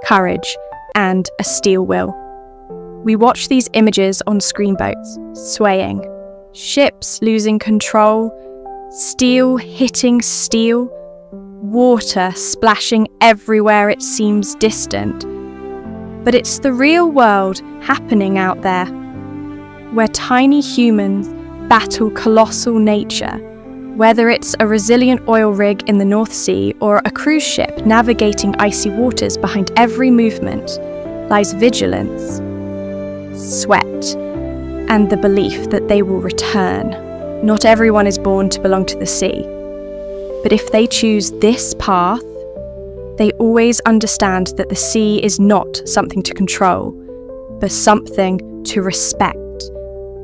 courage, and a steel will. We watch these images on screen boats, swaying, ships losing control, steel hitting steel, water splashing everywhere it seems distant. But it's the real world happening out there, where tiny humans battle colossal nature. Whether it's a resilient oil rig in the North Sea or a cruise ship navigating icy waters, behind every movement lies vigilance, sweat, and the belief that they will return. Not everyone is born to belong to the sea, but if they choose this path, they always understand that the sea is not something to control, but something to respect,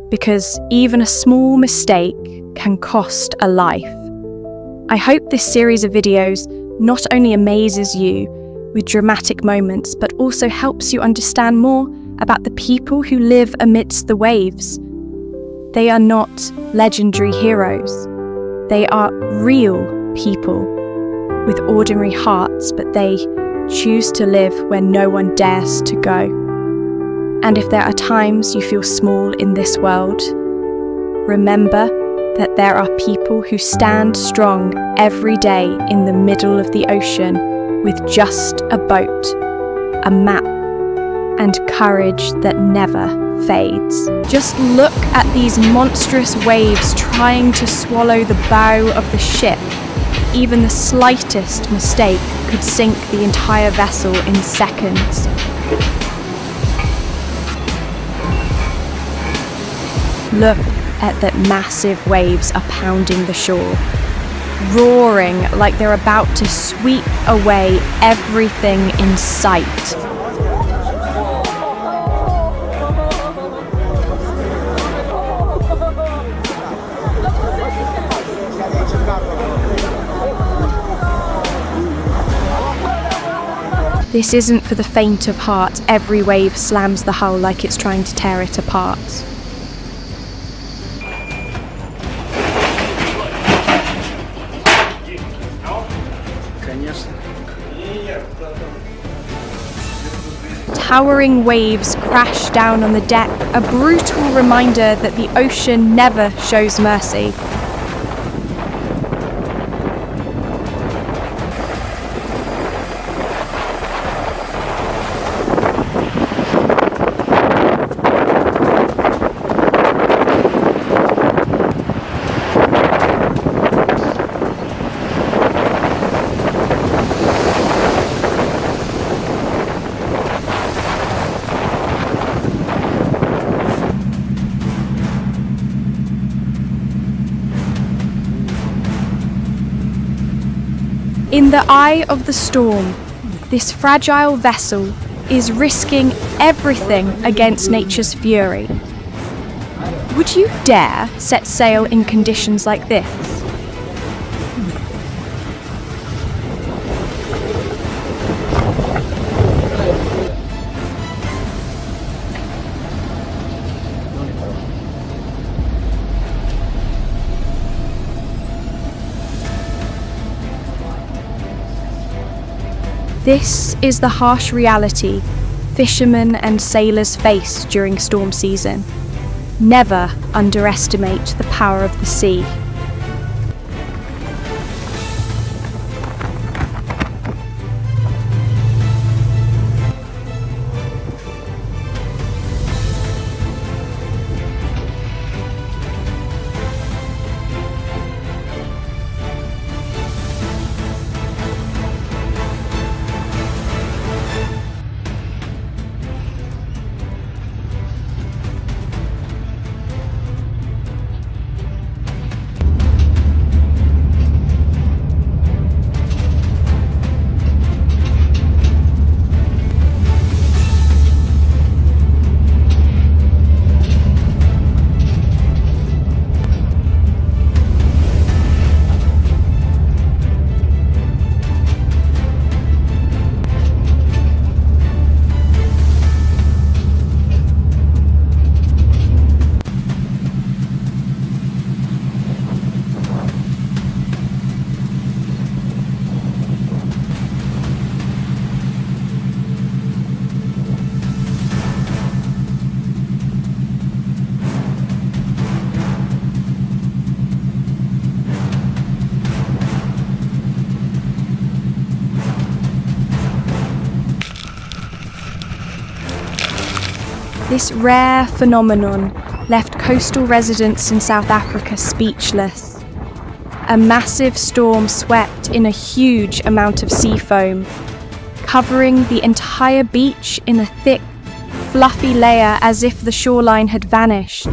because even a small mistake can cost a life. I hope this series of videos not only amazes you with dramatic moments, but also helps you understand more about the people who live amidst the waves. They are not legendary heroes. They are real people with ordinary hearts, but they choose to live where no one dares to go. And if there are times you feel small in this world, remember that there are people who stand strong every day in the middle of the ocean with just a boat, a map, and courage that never fades. Just look at these monstrous waves trying to swallow the bow of the ship. Even the slightest mistake could sink the entire vessel in seconds. Look at that massive waves are pounding the shore, roaring like they're about to sweep away everything in sight. This isn't for the faint of heart. Every wave slams the hull like it's trying to tear it apart. Towering waves crash down on the deck, a brutal reminder that the ocean never shows mercy. In the eye of the storm, this fragile vessel is risking everything against nature's fury. Would you dare set sail in conditions like this? This is the harsh reality fishermen and sailors face during storm season. Never underestimate the power of the sea. This rare phenomenon left coastal residents in South Africa speechless. A massive storm swept in a huge amount of sea foam, covering the entire beach in a thick, fluffy layer as if the shoreline had vanished.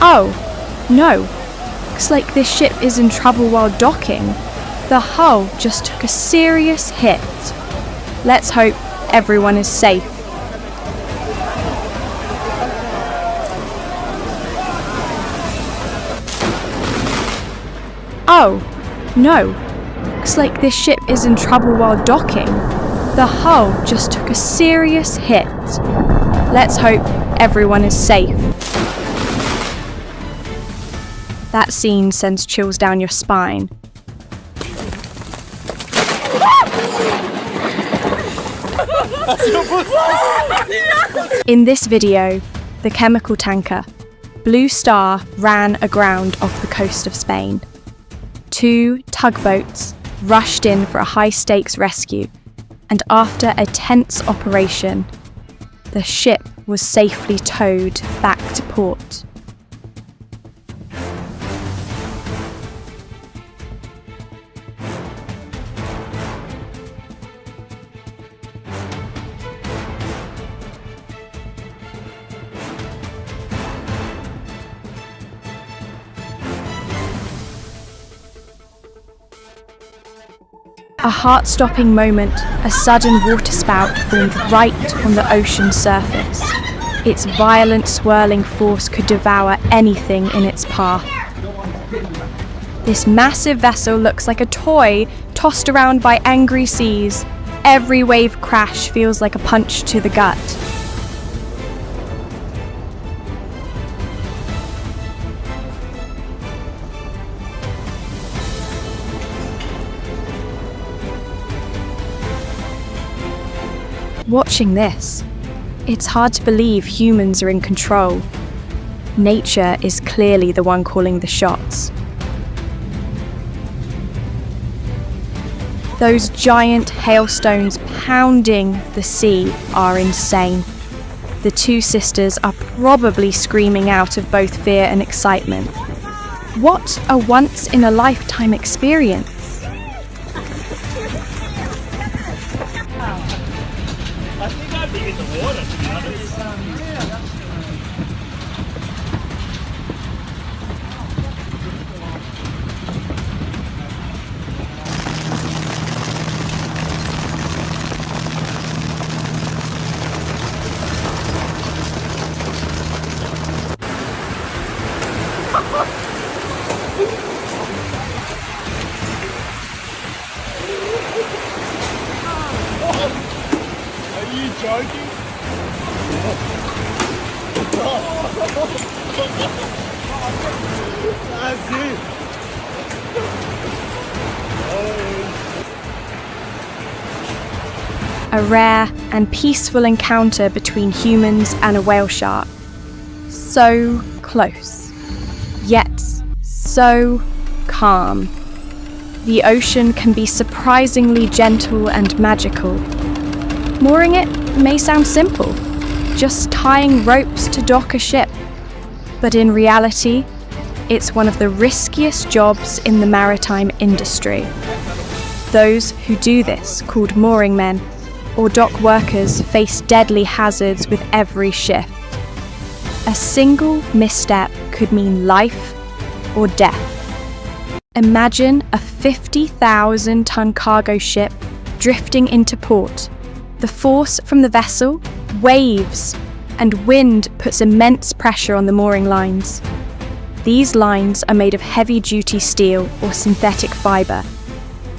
Oh, no. Looks like this ship is in trouble while docking. The hull just took a serious hit. Let's hope everyone is safe. Oh, no. Looks like this ship is in trouble while docking. The hull just took a serious hit. Let's hope everyone is safe. That scene sends chills down your spine. In this video, the chemical tanker Blue Star ran aground off the coast of Spain. 2 tugboats rushed in for a high-stakes rescue, and after a tense operation, the ship was safely towed back to port. A heart-stopping moment, a sudden waterspout formed right on the ocean surface. Its violent swirling force could devour anything in its path. This massive vessel looks like a toy tossed around by angry seas. Every wave crash feels like a punch to the gut. Watching this, it's hard to believe humans are in control. Nature is clearly the one calling the shots. Those giant hailstones pounding the sea are insane. The 2 sisters are probably screaming out of both fear and excitement. What a once-in-a-lifetime experience! I think I'd be in the water, to be honest. Are you joking? That's it. A rare and peaceful encounter between humans and a whale shark. So close, yet so calm. The ocean can be surprisingly gentle and magical. Mooring it may sound simple, just tying ropes to dock a ship. But in reality, it's one of the riskiest jobs in the maritime industry. Those who do this, called mooring men, or dock workers, face deadly hazards with every shift. A single misstep could mean life or death. Imagine a 50,000-ton cargo ship drifting into port. The force from the vessel, waves, and wind puts immense pressure on the mooring lines. These lines are made of heavy-duty steel or synthetic fibre,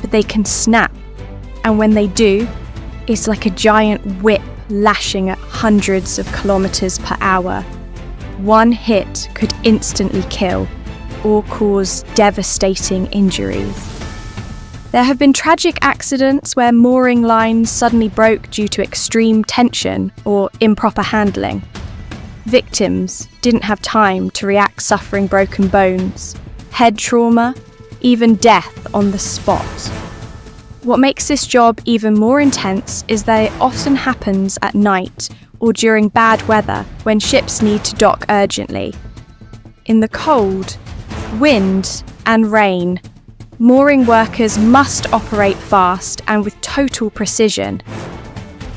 but they can snap, and when they do, it's like a giant whip lashing at hundreds of kilometres per hour. One hit could instantly kill or cause devastating injuries. There have been tragic accidents where mooring lines suddenly broke due to extreme tension or improper handling. Victims didn't have time to react, suffering broken bones, head trauma, even death on the spot. What makes this job even more intense is that it often happens at night or during bad weather when ships need to dock urgently. In the cold, wind and rain, mooring workers must operate fast and with total precision.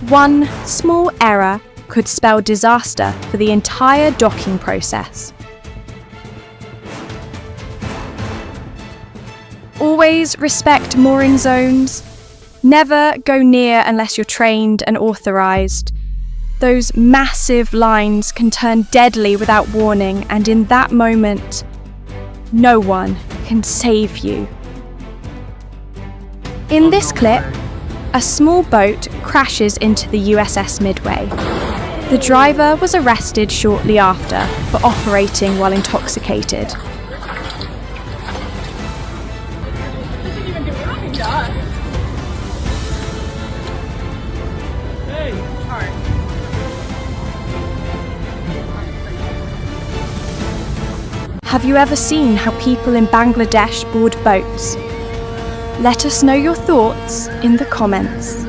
One small error could spell disaster for the entire docking process. Always respect mooring zones. Never go near unless you're trained and authorised. Those massive lines can turn deadly without warning, and in that moment, no one can save you. In this clip, a small boat crashes into the USS Midway. The driver was arrested shortly after for operating while intoxicated. Have you ever seen how people in Bangladesh board boats? Let us know your thoughts in the comments.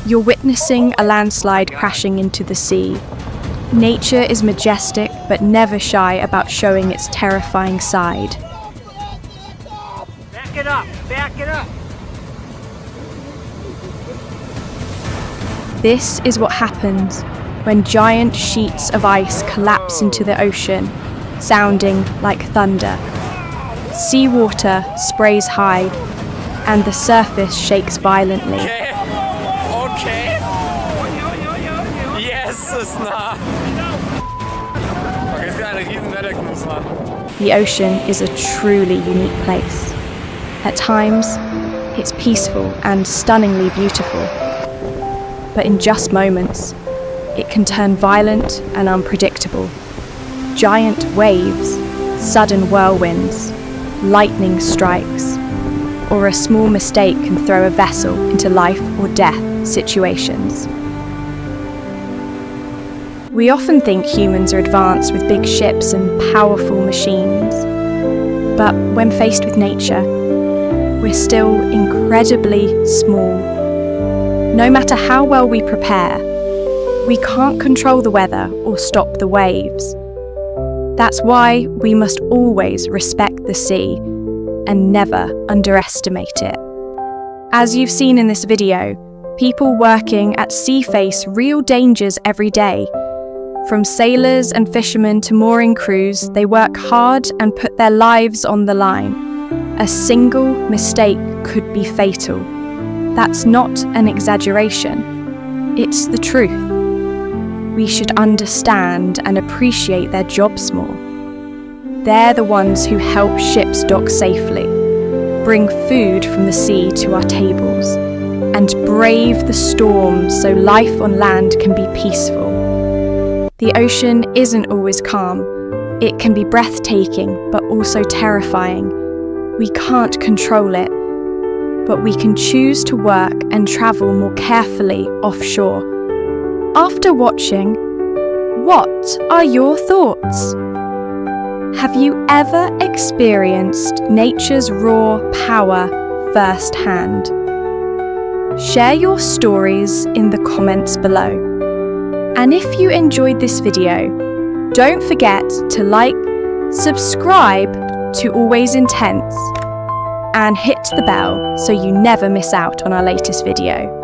You're witnessing a landslide crashing into the sea. Nature is majestic but never shy about showing its terrifying side. Back it up! Back it up! This is what happens when giant sheets of ice collapse into the ocean, sounding like thunder. Seawater sprays high, and the surface shakes violently. Okay. Yes, ist nah. Okay, es ist eine riesen Welle-Knuss, Mann. The ocean is a truly unique place. At times, it's peaceful and stunningly beautiful. But in just moments, it can turn violent and unpredictable. Giant waves, sudden whirlwinds, lightning strikes, or a small mistake can throw a vessel into life or death situations. We often think humans are advanced with big ships and powerful machines. But when faced with nature, we're still incredibly small. No matter how well we prepare, we can't control the weather or stop the waves. That's why we must always respect the sea and never underestimate it. As you've seen in this video, people working at sea face real dangers every day. From sailors and fishermen to mooring crews, they work hard and put their lives on the line. A single mistake could be fatal. That's not an exaggeration. It's the truth. We should understand and appreciate their jobs more. They're the ones who help ships dock safely, bring food from the sea to our tables, and brave the storms so life on land can be peaceful. The ocean isn't always calm. It can be breathtaking, but also terrifying. We can't control it, but we can choose to work and travel more carefully offshore. After watching, what are your thoughts? Have you ever experienced nature's raw power firsthand? Share your stories in the comments below. And if you enjoyed this video, don't forget to like, subscribe to Always Intense, and hit the bell so you never miss out on our latest video.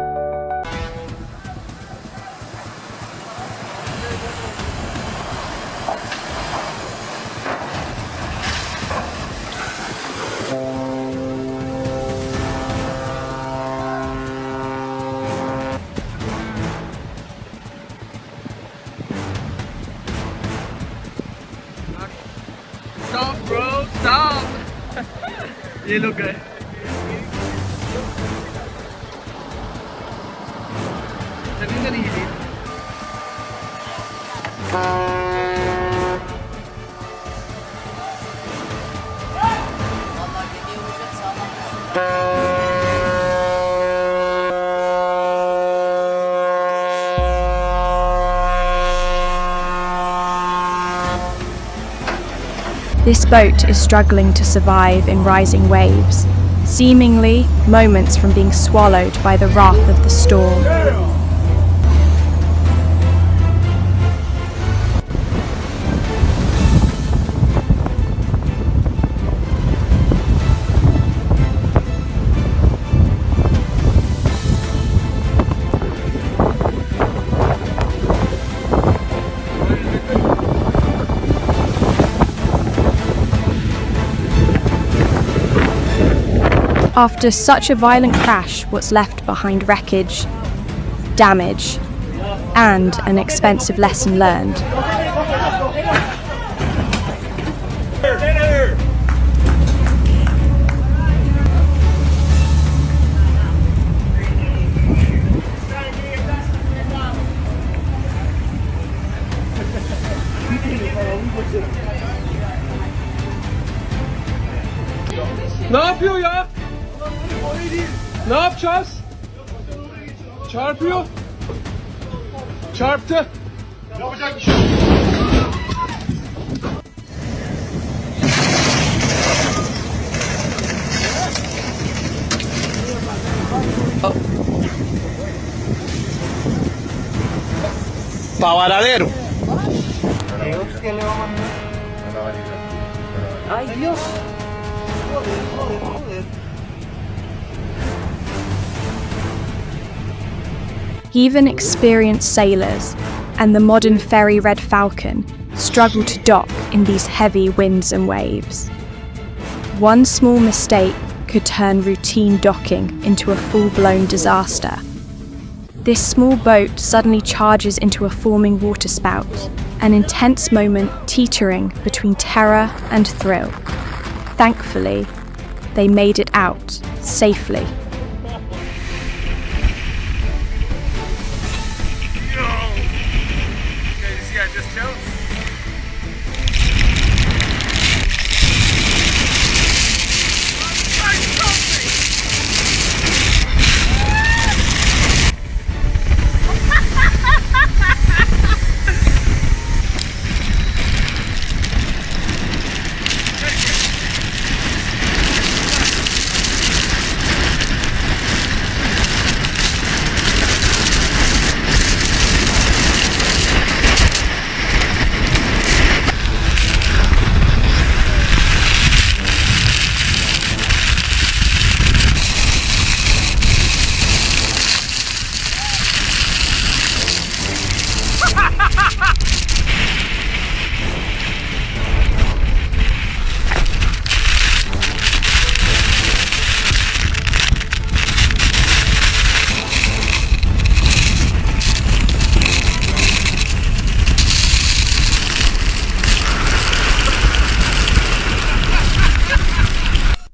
Stop, bro, stop! You look good. Sabihin ka nihilid. This boat is struggling to survive in rising waves, seemingly moments from being swallowed by the wrath of the storm. After such a violent crash, what's left behind wreckage, damage, and an expensive lesson learned. Ne yapıyor ya? Ne yapacağız? Çarpıyor. Çarptı. Yapacak bir şey yok. Pavaradero. Ay, Dios. Even experienced sailors and the modern ferry Red Falcon struggle to dock in these heavy winds and waves. One small mistake could turn routine docking into a full-blown disaster. This small boat suddenly charges into a forming waterspout, an intense moment teetering between terror and thrill. Thankfully, they made it out safely.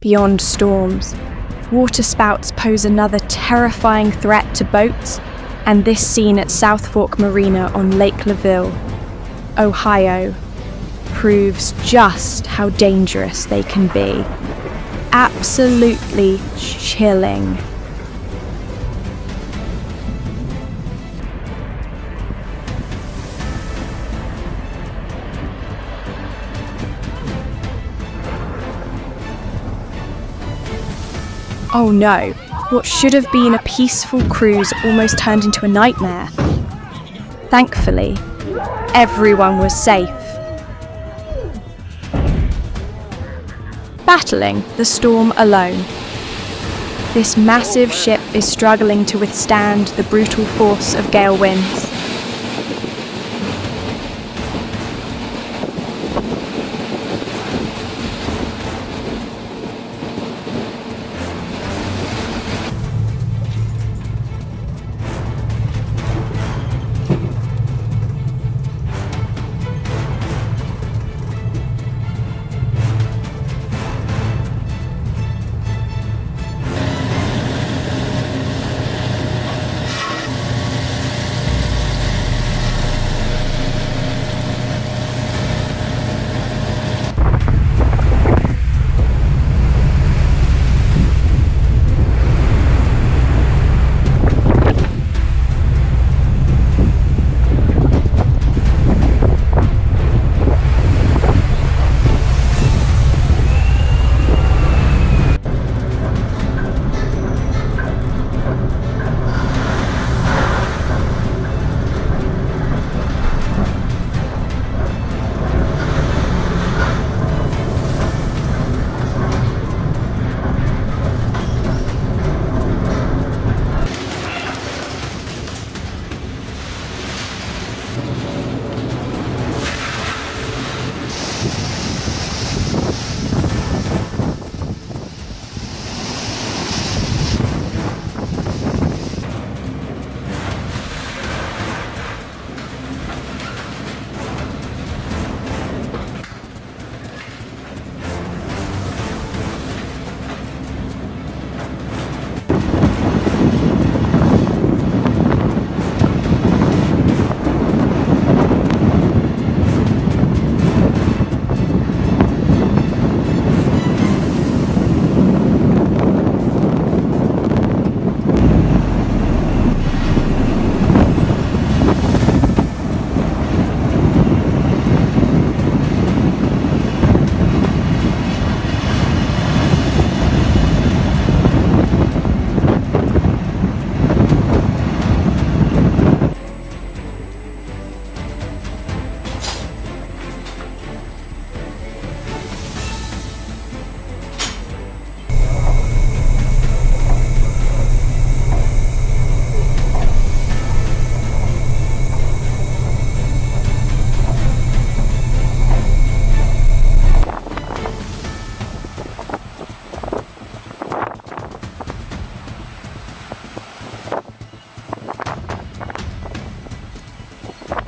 Beyond storms, waterspouts pose another terrifying threat to boats, and this scene at South Fork Marina on Lake Laville, Ohio, proves just how dangerous they can be. Absolutely chilling. Oh no, what should have been a peaceful cruise almost turned into a nightmare. Thankfully, everyone was safe. battling the storm alone. This massive ship is struggling to withstand the brutal force of gale winds.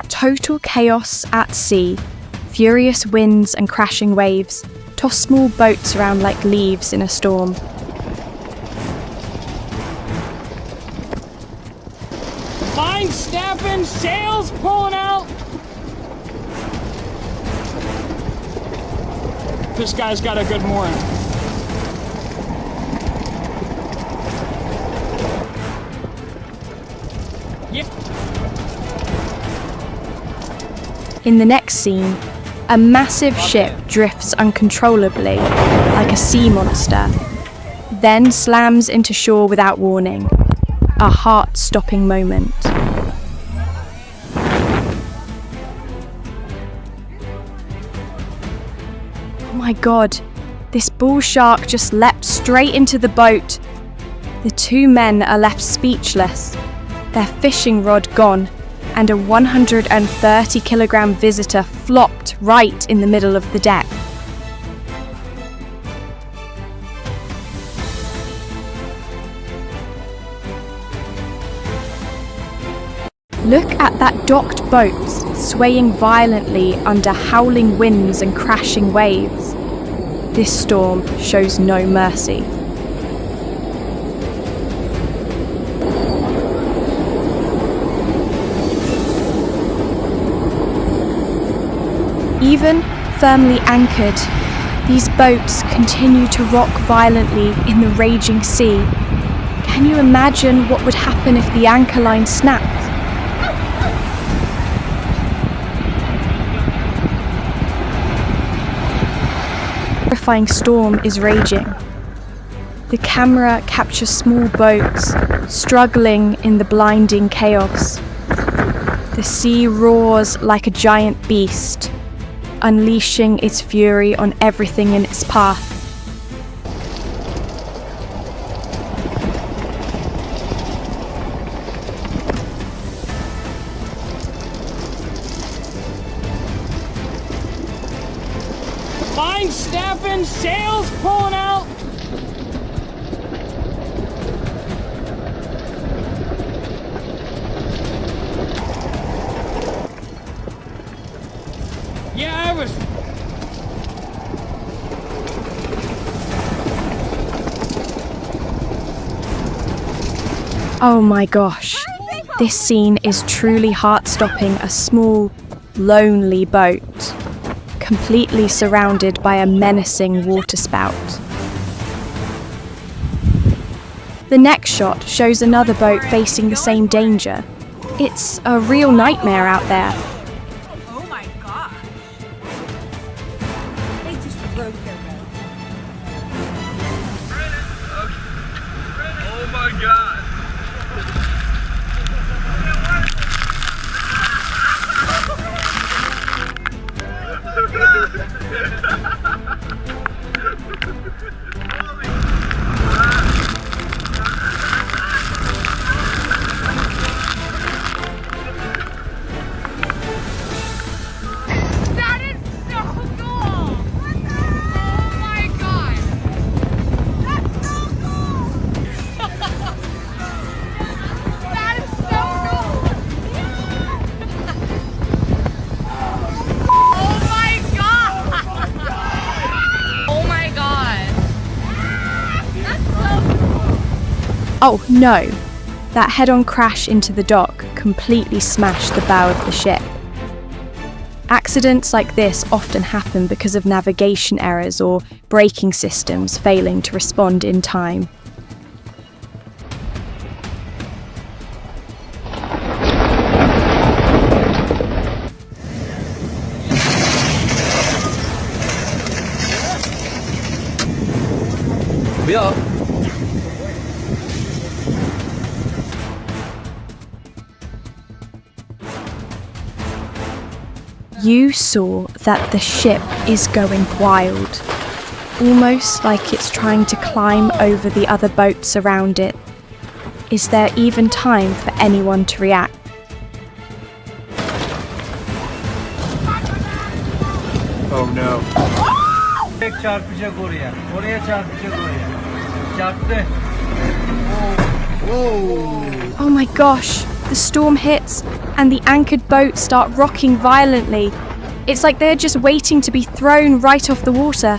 Total chaos at sea. Furious winds and crashing waves toss small boats around like leaves in a storm. Line snapping, sails pulling out. This guy's got a good mooring. Yep. In the next scene, a massive ship drifts uncontrollably, like a sea monster, then slams into shore without warning. A heart-stopping moment. Oh my god, this bull shark just leapt straight into the boat. The two men are left speechless, their fishing rod gone, and a 130-kilogram visitor flopped right in the middle of the deck. Look at that docked boat swaying violently under howling winds and crashing waves. This storm shows no mercy. Even firmly anchored, these boats continue to rock violently in the raging sea. Can you imagine what would happen if the anchor line snapped? A terrifying storm is raging. The camera captures small boats struggling in the blinding chaos. The sea roars like a giant beast, unleashing its fury on everything in its path. rigging snapping, sails pulling out. Yeah, I was. Oh my gosh, this scene is truly heart-stopping. A small, lonely boat, completely surrounded by a menacing waterspout. The next shot shows another boat facing the same danger. It's a real nightmare out there. Oh my gosh. They just broke their boat. Oh my god. That is so cool! Oh my god! That's so cool! That is so cool! Oh my god! Oh my god! That's so cool! Oh no! That head-on crash into the dock completely smashed the bow of the ship. Accidents like this often happen because of navigation errors or braking systems failing to respond in time. You saw that the ship is going wild, almost like it's trying to climb over the other boats around it. Is there even time for anyone to react? Oh no. Oh my gosh, the storm hits and the anchored boats start rocking violently. It's like they're just waiting to be thrown right off the water.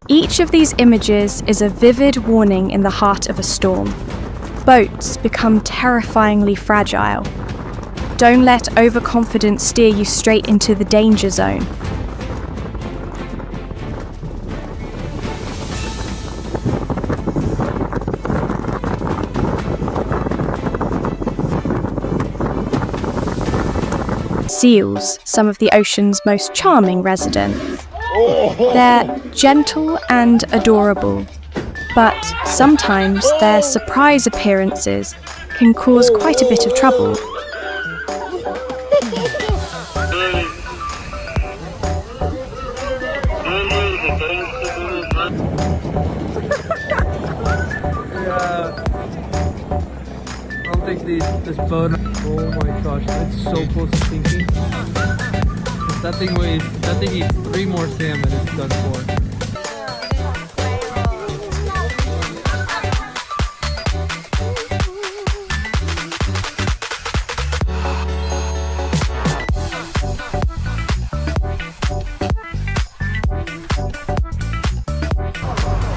Each of these images is a vivid warning in the heart of a storm. Boats become terrifyingly fragile. Don't let overconfidence steer you straight into the danger zone. Seals, some of the ocean's most charming residents. They're gentle and adorable, but sometimes their surprise appearances can cause quite a bit of trouble. I'll take this boat. Oh my gosh, it's so close to sinking. That thing eats 3 more salmon, it's done for.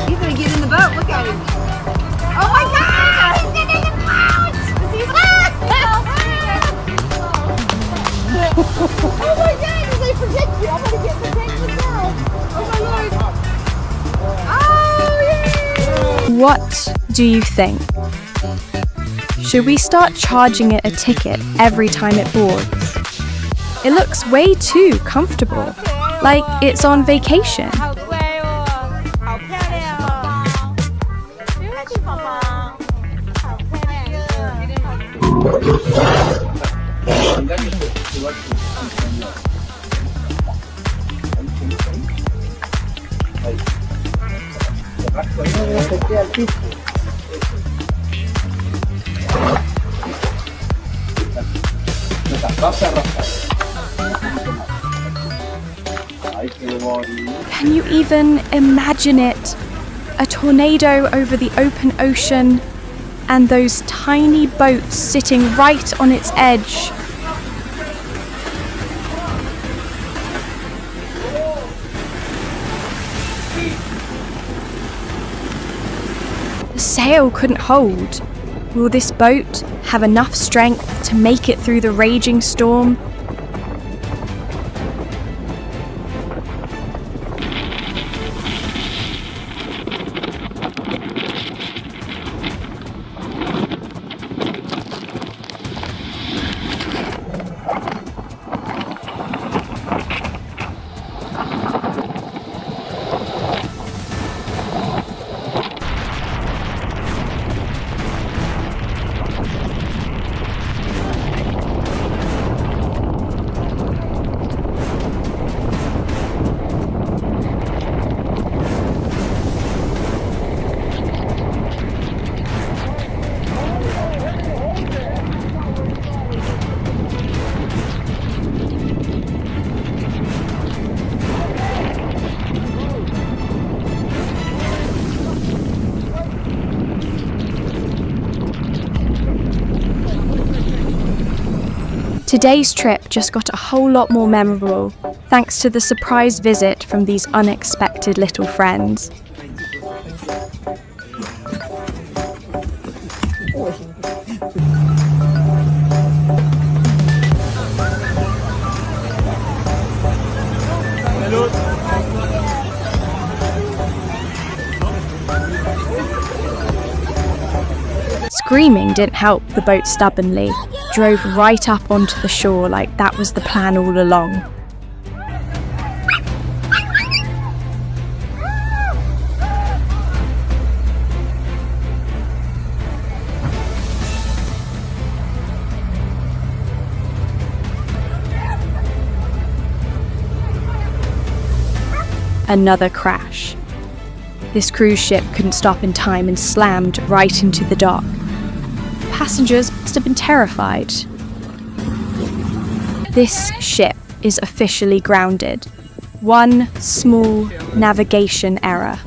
He's gonna get in the boat. Look at him. Oh my god! He's getting in the boat! Oh my god! They protect you. I'm gonna get protected now. Oh my lord! Oh yay! What do you think? Should we start charging it a ticket every time it boards? It looks way too comfortable, like it's on vacation. 好乖哦，好漂亮哦，看见宝宝，好漂亮。Can you even imagine it? A tornado over the open ocean and those tiny boats sitting right on its edge. The sail couldn't hold. Will this boat have enough strength to make it through the raging storm? Today's trip just got a whole lot more memorable thanks to the surprise visit from these unexpected little friends. Screaming didn't help the boat stubbornly, drove right up onto the shore like that was the plan all along. Another crash. This cruise ship couldn't stop in time and slammed right into the dock. Passengers must have been terrified. This ship is officially grounded. One small navigation error.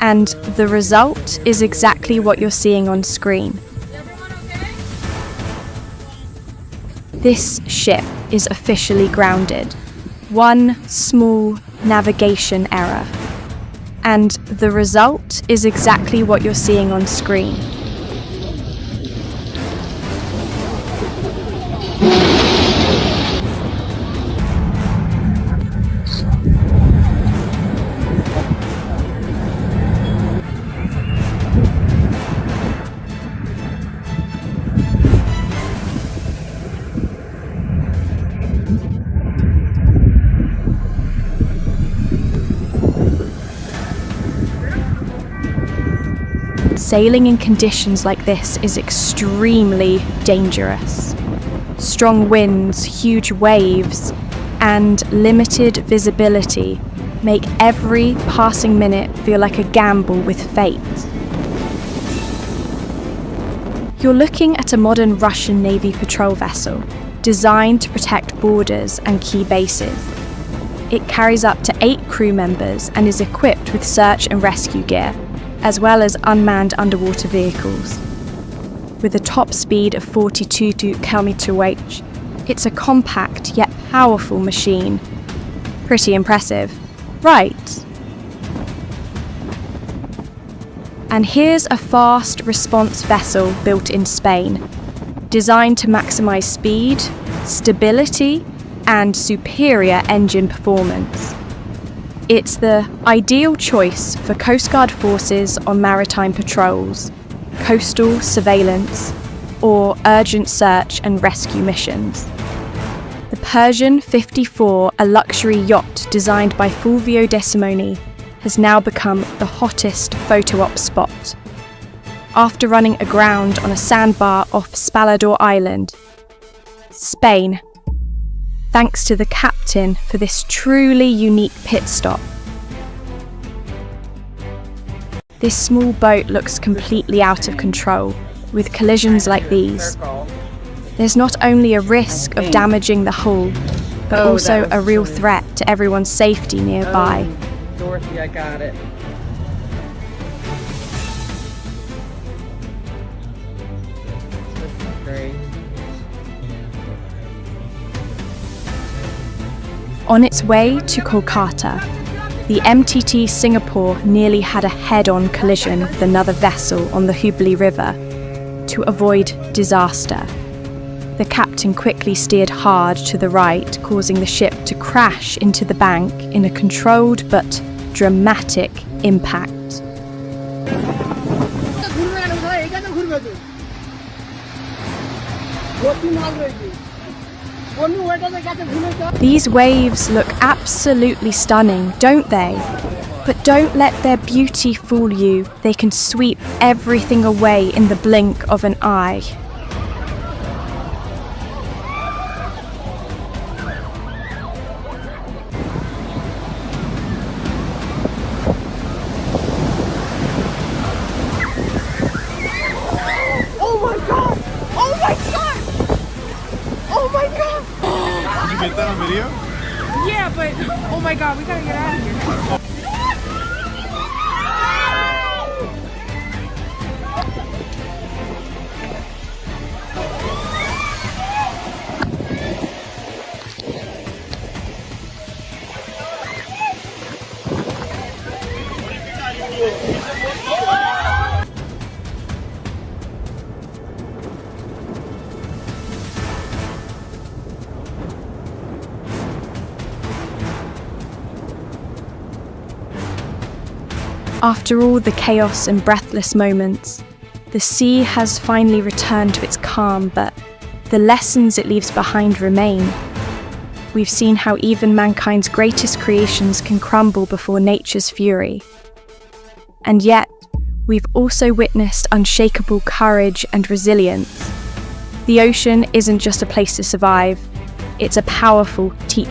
And the result is exactly what you're seeing on screen. This ship is officially grounded. One small navigation error. And the result is exactly what you're seeing on screen. Sailing in conditions like this is extremely dangerous. Strong winds, huge waves, and limited visibility make every passing minute feel like a gamble with fate. You're looking at a modern Russian Navy patrol vessel designed to protect borders and key bases. It carries up to 8 crew members and is equipped with search and rescue gear, as well as unmanned underwater vehicles. With a top speed of 42 km/h, it's a compact yet powerful machine. Pretty impressive, right? And here's a fast response vessel built in Spain, designed to maximize speed, stability, and superior engine performance. It's the ideal choice for Coast Guard forces on maritime patrols, coastal surveillance, or urgent search and rescue missions. The Persian 54, a luxury yacht designed by Fulvio De Simone, has now become the hottest photo op spot. After running aground on a sandbar off Spalador Island, Spain, thanks to the captain for this truly unique pit stop. This small boat looks completely out of control. With collisions like these, there's not only a risk of damaging the hull, but also a real threat to everyone's safety nearby. Dorothy, I got it. This is great. On its way to Kolkata, the MTT Singapore nearly had a head-on collision with another vessel on the Hooghly River to avoid disaster. The captain quickly steered hard to the right, causing the ship to crash into the bank in a controlled but dramatic impact. These waves look absolutely stunning, don't they? But don't let their beauty fool you. They can sweep everything away in the blink of an eye. Did you get that on video? Yeah, but oh my god, we gotta get out of here. After all the chaos and breathless moments, the sea has finally returned to its calm, but the lessons it leaves behind remain. We've seen how even mankind's greatest creations can crumble before nature's fury. And yet, we've also witnessed unshakable courage and resilience. The ocean isn't just a place to survive, it's a powerful teacher.